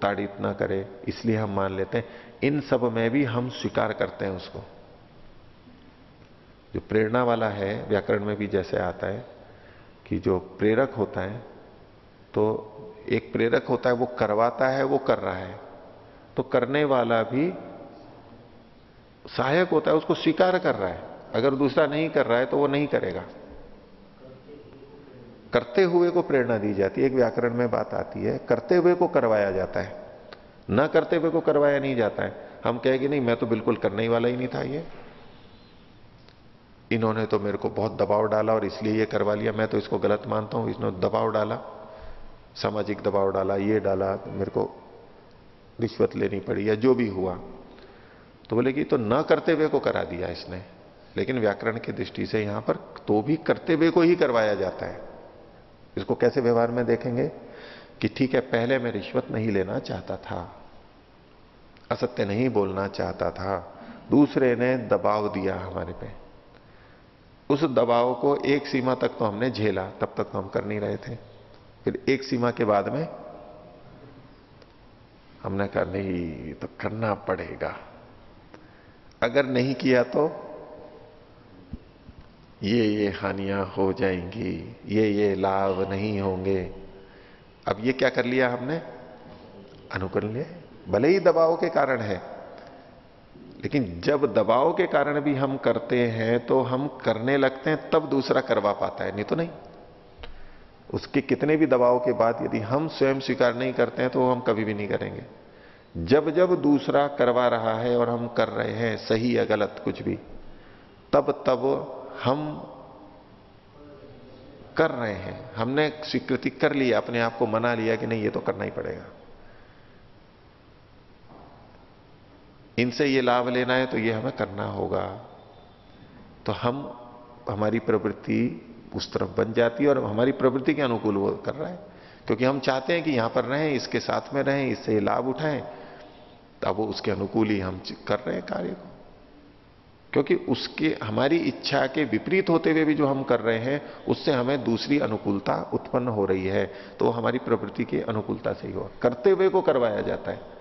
ताड़ित ना करे इसलिए हम मान लेते हैं, इन सब में भी हम स्वीकार करते हैं उसको। जो प्रेरणा वाला है, व्याकरण में भी जैसे आता है कि जो प्रेरक होता है तो एक प्रेरक होता है, वो करवाता है, वो कर रहा है, तो करने वाला भी सहायक होता है, उसको स्वीकार कर रहा है। अगर दूसरा नहीं कर रहा है तो वो नहीं करेगा। करते हुए को प्रेरणा दी जाती है। एक व्याकरण में बात आती है, करते हुए को करवाया जाता है, न करते हुए को करवाया नहीं जाता है। हम कहें कि नहीं, मैं तो बिल्कुल करने ही वाला ही नहीं था, ये इन्होंने तो मेरे को बहुत दबाव डाला और इसलिए ये करवा लिया, मैं तो इसको गलत मानता हूं, इसने दबाव डाला, सामाजिक दबाव डाला, ये डाला, मेरे को रिश्वत लेनी पड़ी या जो भी हुआ। तो बोले कि तो न करते हुए को करा दिया इसने। लेकिन व्याकरण की दृष्टि से यहां पर तो भी करते हुए को ही करवाया जाता है। इसको कैसे व्यवहार में देखेंगे कि ठीक है, पहले मैं रिश्वत नहीं लेना चाहता था, असत्य नहीं बोलना चाहता था, दूसरे ने दबाव दिया हमारे पे, उस दबाव को एक सीमा तक तो हमने झेला, तब तक तो हम कर नहीं रहे थे। फिर एक सीमा के बाद में हमने कहा नहीं, तो करना पड़ेगा, अगर नहीं किया तो ये हानियां हो जाएंगी, ये लाभ नहीं होंगे। अब ये क्या कर लिया हमने, अनुकरण लिया, भले ही दबाव के कारण है, लेकिन जब दबाव के कारण भी हम करते हैं तो हम करने लगते हैं, तब दूसरा करवा पाता है, नहीं तो नहीं। उसके कितने भी दबाव के बाद यदि हम स्वयं स्वीकार नहीं करते हैं तो हम कभी भी नहीं करेंगे। जब जब दूसरा करवा रहा है और हम कर रहे हैं, सही या गलत कुछ भी, तब तब हम कर रहे हैं, हमने स्वीकृति कर लिया, अपने आप को मना लिया कि नहीं ये तो करना ही पड़ेगा, इनसे ये लाभ लेना है तो ये हमें करना होगा। तो हम, हमारी प्रवृत्ति उस तरफ बन जाती है और हमारी प्रवृत्ति के अनुकूल वो कर रहा है, क्योंकि हम चाहते हैं कि यहां पर रहें, इसके साथ में रहें, इससे लाभ उठाएं, तब वो उसके अनुकूल ही हम कर रहे हैं कार्य को। क्योंकि उसके, हमारी इच्छा के विपरीत होते हुए भी जो हम कर रहे हैं, उससे हमें दूसरी अनुकूलता उत्पन्न हो रही है, तो हमारी प्रवृत्ति की अनुकूलता से ही हो, करते हुए को करवाया जाता है।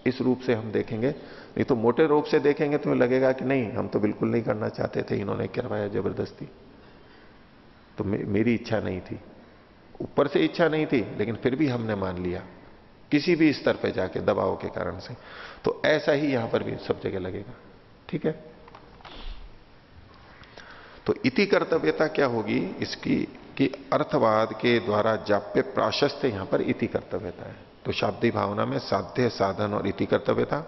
इस रूप से हम देखेंगे, नहीं तो मोटे रूप से देखेंगे तो लगेगा कि नहीं, हम तो बिल्कुल नहीं करना चाहते थे, इन्होंने करवाया जबरदस्ती, तो मेरी इच्छा नहीं थी, ऊपर से इच्छा नहीं थी, लेकिन फिर भी हमने मान लिया किसी भी स्तर पे जाके दबाव के कारण से। तो ऐसा ही यहां पर भी सब जगह लगेगा। ठीक है, तो इति कर्तव्यता क्या होगी इसकी, कि अर्थवाद के द्वारा जाप्य प्राशस्त्य, यहां पर इति कर्तव्यता है। तो शाब्दिक भावना में साध्य, साधन और इति कर्तव्यता।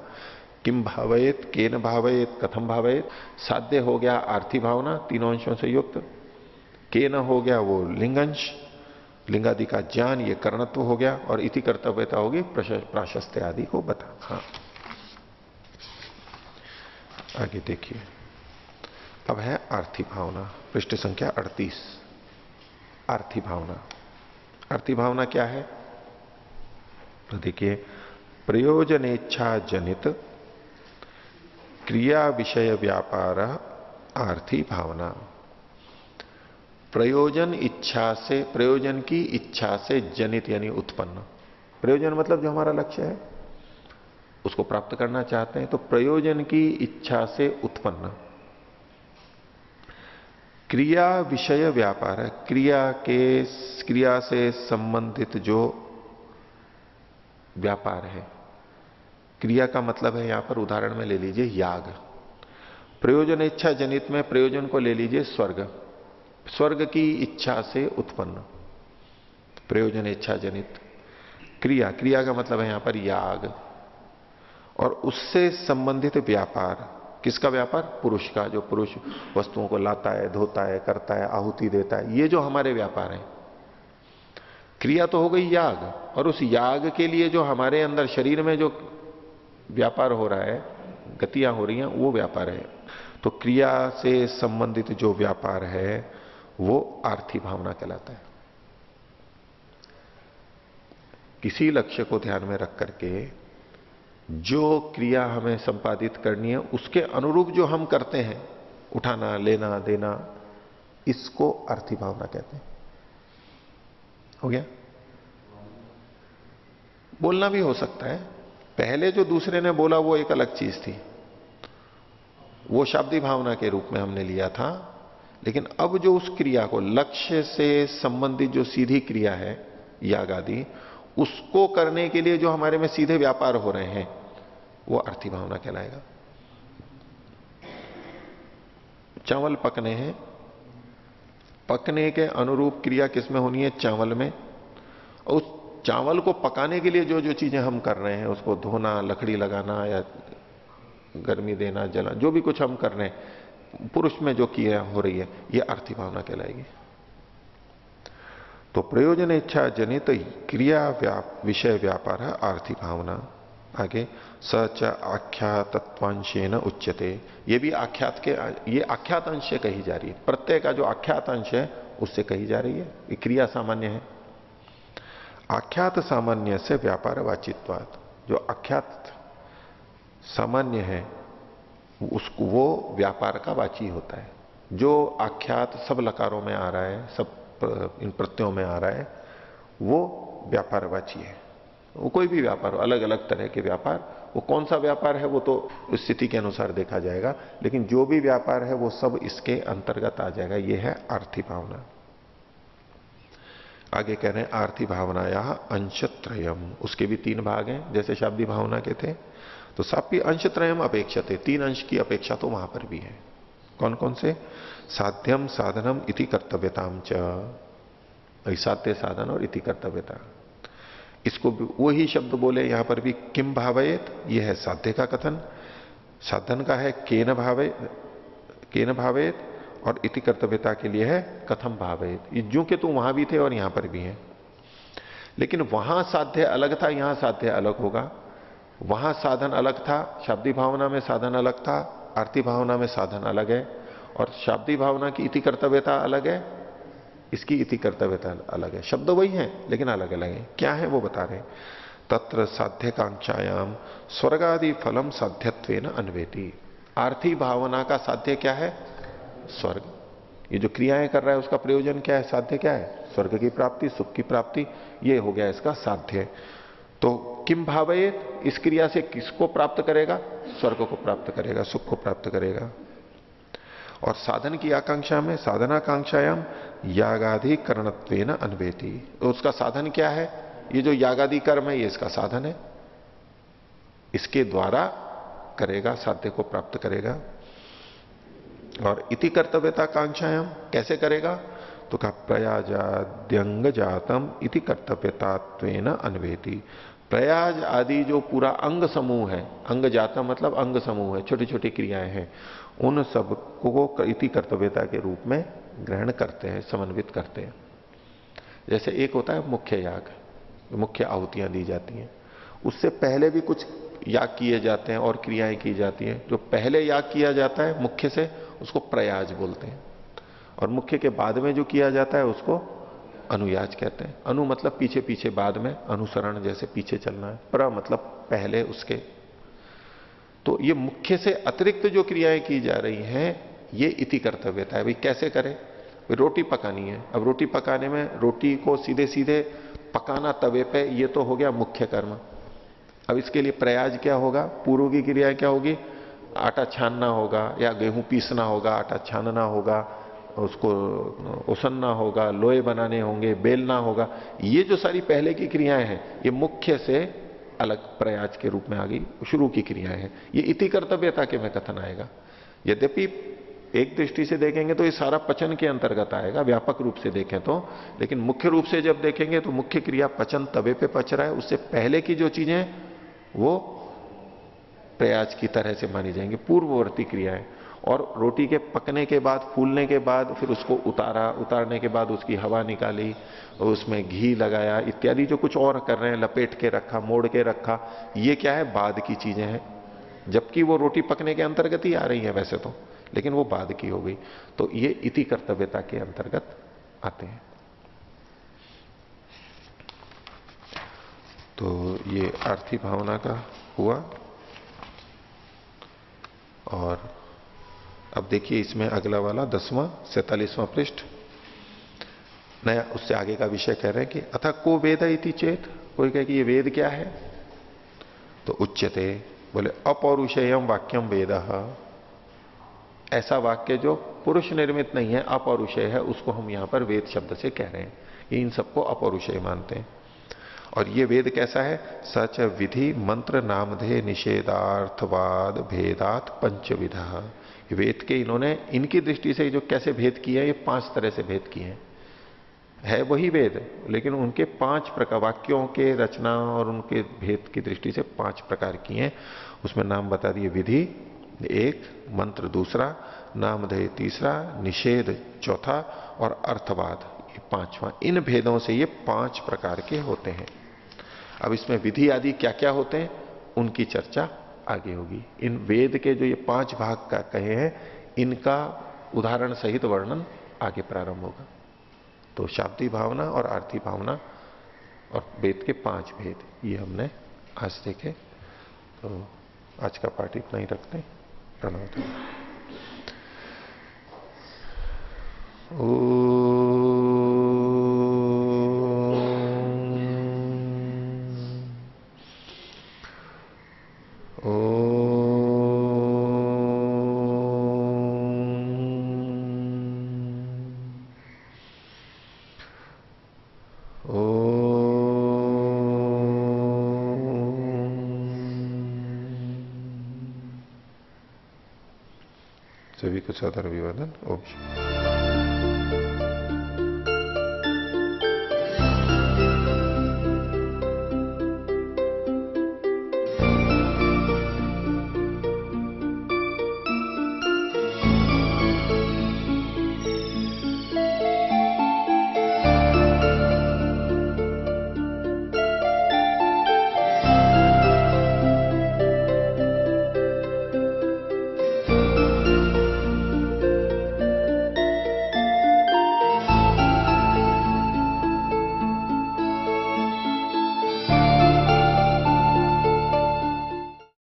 किम भावयेत, केन भावयेत, कथम भावयेत। साध्य हो गया आर्थी भावना, तीनों अंशों से युक्त। केन हो गया वो लिंगंश, लिंगादि का ज्ञान, ये कर्णत्व हो गया। और इति कर्तव्यता होगी प्राशस्त्य आदि को बता। हाँ, आगे देखिए, अब है आर्थी भावना, पृष्ठ संख्या 38। आर्थी भावना, आर्थी भावना क्या है? तो देखिए, प्रयोजनेच्छा जनित क्रिया विषय व्यापार आर्थी भावना। प्रयोजन इच्छा से, प्रयोजन की इच्छा से जनित यानी उत्पन्न। प्रयोजन मतलब जो हमारा लक्ष्य है उसको प्राप्त करना चाहते हैं, तो प्रयोजन की इच्छा से उत्पन्न क्रिया विषय व्यापार है। क्रिया से संबंधित जो व्यापार है, क्रिया का मतलब है यहां पर उदाहरण में ले लीजिए याग। प्रयोजन इच्छा जनित में प्रयोजन को ले लीजिए स्वर्ग, स्वर्ग की इच्छा से उत्पन्न प्रयोजन इच्छा जनित क्रिया, क्रिया का मतलब है यहां पर याग। और उससे संबंधित व्यापार, किसका व्यापार? पुरुष का, जो पुरुष वस्तुओं को लाता है, धोता है, करता है, आहुति देता है, ये जो हमारे व्यापार हैं। क्रिया तो हो गई याग, और उस याग के लिए जो हमारे अंदर शरीर में जो व्यापार हो रहा है, गतियां हो रही हैं, वो व्यापार है। तो क्रिया से संबंधित जो व्यापार है वो आर्थी भावना कहलाता है। किसी लक्ष्य को ध्यान में रख करके जो क्रिया हमें संपादित करनी है उसके अनुरूप जो हम करते हैं, उठाना, लेना, देना, इसको आर्थी भावना कहते हैं। हो गया? बोलना भी हो सकता है, पहले जो दूसरे ने बोला वो एक अलग चीज थी, वो शाब्दिक भावना के रूप में हमने लिया था। लेकिन अब जो उस क्रिया को, लक्ष्य से संबंधित जो सीधी क्रिया है, याग आदि, उसको करने के लिए जो हमारे में सीधे व्यापार हो रहे हैं वो अर्थी भावना कहलाएगा। चावल पकने हैं, पकने के अनुरूप क्रिया किसमें होनी है? चावल में। उस चावल को पकाने के लिए जो जो चीजें हम कर रहे हैं, उसको धोना, लकड़ी लगाना या गर्मी देना, जला, जो भी कुछ हम कर रहे हैं, पुरुष में जो क्रिया हो रही है, ये अर्थी भावना कहलाएगी। तो प्रयोजन इच्छा जनित क्रिया विषय व्यापार है आर्थी भावना। आगे सच आख्यातत्वांशेन उच्यते, ये भी आख्यात के, ये आख्यात अंश से कही जा रही है। प्रत्यय का जो आख्यात अंश है उससे कही जा रही है। ये क्रिया सामान्य है। आख्यात सामान्य से व्यापार वाचित्वात्, जो आख्यात सामान्य है उसको वो व्यापार का वाची होता है। जो आख्यात सब लकारों में आ रहा है, सब इन प्रत्ययों में आ रहा है, वो व्यापारवाची है। वो कोई भी व्यापार हो, अलग अलग तरह के व्यापार, वो कौन सा व्यापार है वो तो स्थिति के अनुसार देखा जाएगा, लेकिन जो भी व्यापार है वो सब इसके अंतर्गत आ जाएगा। ये है आर्थी भावना। आगे कह रहे हैं आर्थी भावनाया अंशत्रयम, उसके भी 3 भाग हैं जैसे शाब्दी भावना के थे। तो सापी अंशत्रयम अपेक्षते, 3 अंश की अपेक्षा तो वहां पर भी है। कौन कौन से? साध्यम साधनम इति कर्तव्यताम च, साध्य साधन और इति कर्तव्यता। इसको वही शब्द बोले यहां पर भी, किम भावयेत, यह है साध्य का कथन। साधन का है केन भावयेत, और इति कर्तव्यता के लिए है कथम भावयेत। ये जो के तो वहां भी थे और यहां पर भी है, लेकिन वहां साध्य अलग था, यहां साध्य अलग होगा। वहां साधन अलग था, शाब्दी भावना में साधन अलग था, आरती भावना में साधन अलग है, और शाब्दी भावना की इति कर्तव्यता अलग है, इसकी इति कर्तव्यता अलग है। शब्द वही है लेकिन अलग अलग है। क्या है वो बता रहे। तत्र साध्य कांक्षायाम स्वर्गादि फलम साध्यत्वेन अन्वेति। आर्थी भावना का साध्य क्या है? स्वर्ग। ये जो क्रियाएं कर रहा है उसका प्रयोजन क्या है? साध्य क्या है? स्वर्ग की प्राप्ति, सुख की प्राप्ति, ये हो गया इसका साध्य। तो किम भावयेत, इस क्रिया से किसको प्राप्त करेगा? स्वर्ग को प्राप्त करेगा, सुख को प्राप्त करेगा। और साधन की आकांक्षा में, साधनाकांक्षायाम यागादि करणत्वेन अन्वेति, तो उसका साधन क्या है? ये जो यागादि कर्म है ये इसका साधन है, इसके द्वारा करेगा, साध्य को प्राप्त करेगा। और इति कर्तव्यता कांक्षायाम कैसे करेगा? तो कहा प्रयाजाद्यंग जातम इति कर्तव्यतात्वेन अन्वेति। प्रयाज आदि जो पूरा अंग समूह है, अंग जाता मतलब अंग समूह है, छोटी छोटी क्रियाएं हैं, उन सब को इति कर्तव्यता के रूप में ग्रहण करते हैं, समन्वित करते हैं। जैसे एक होता है मुख्य याग, मुख्य आहुतियां दी जाती हैं, उससे पहले भी कुछ याग किए जाते हैं और क्रियाएं की जाती हैं। जो पहले याग किया जाता है मुख्य से, उसको प्रयाज बोलते हैं, और मुख्य के बाद में जो किया जाता है उसको अनुयाज कहते हैं। अनु मतलब पीछे पीछे, बाद में, अनुसरण जैसे पीछे चलना है, प्र मतलब पहले उसके। तो ये मुख्य से अतिरिक्त जो क्रियाएं की जा रही हैं ये इति कर्तव्यता है। भाई कैसे करें? रोटी पकानी है, अब रोटी पकाने में रोटी को सीधे सीधे पकाना तवे पे, ये तो हो गया मुख्य कर्म। अब इसके लिए प्रयाज क्या होगा? पूर्व की क्रिया क्या होगी? आटा छानना होगा, या गेहूं पीसना होगा, आटा छानना होगा, उसको उसनना होगा, लोहे बनाने होंगे, बेलना होगा। ये जो सारी पहले की क्रियाएं हैं ये मुख्य से अलग प्रयाज के रूप में आ गई, शुरू की क्रियाएं हैं। ये इति कर्तव्यता के में कथन आएगा। यद्यपि एक दृष्टि से देखेंगे तो ये सारा पचन के अंतर्गत आएगा, व्यापक रूप से देखें तो, लेकिन मुख्य रूप से जब देखेंगे तो मुख्य क्रिया पचन तवे पे पच रहा है, उससे पहले की जो चीजें वो प्रयाज की तरह से मानी जाएंगी, पूर्ववर्ती क्रियाएं। और रोटी के पकने के बाद, फूलने के बाद, फिर उसको उतारा, उतारने के बाद उसकी हवा निकाली, उसमें घी लगाया, इत्यादि जो कुछ और कर रहे हैं, लपेट के रखा, मोड़ के रखा, ये क्या है? बाद की चीजें हैं, जबकि वो रोटी पकने के अंतर्गत ही आ रही है वैसे तो, लेकिन वो बाद की हो गई। तो ये इति कर्तव्यता के अंतर्गत आते हैं। तो ये आर्थी भावना का हुआ। और अब देखिए इसमें अगला वाला 10वां 47वां पृष्ठ नया, उससे आगे का विषय कह रहे हैं कि अथा को वेद इति चेत, कोई कहे कि ये वेद क्या है? तो उच्यते, बोले अपौरुषेयम वाक्यम वेद, ऐसा वाक्य जो पुरुष निर्मित नहीं है, अपौरुषेय है, उसको हम यहां पर वेद शब्द से कह रहे हैं। ये इन सबको अपौरुषेय मानते हैं। और ये वेद कैसा है? सच विधि मंत्र नामधेय निषेधार्थवाद भेदात पंचविधा। वेद के इन्होंने इनकी दृष्टि से जो कैसे भेद किए हैं, ये 5 तरह से भेद किए हैं। है वही वेद, लेकिन उनके 5 प्रकार, वाक्यों के रचना और उनके भेद की दृष्टि से 5 प्रकार किए हैं। उसमें नाम बता दिए, विधि 1, मंत्र 2, नामधेय 3, निषेध 4 और अर्थवाद ये 5वां। इन भेदों से ये 5 प्रकार के होते हैं। अब इसमें विधि आदि क्या क्या होते हैं उनकी चर्चा आगे होगी। इन वेद के जो ये 5 भाग का कहे हैं, इनका उदाहरण सहित वर्णन आगे प्रारंभ होगा। तो शाब्दी भावना और आर्थी भावना और वेद के 5 भेद ये हमने आज देखे। तो आज का पाठ इतना ही रखते हैं। प्रणव। सभी को सादर अभिवादन। ओम शांति।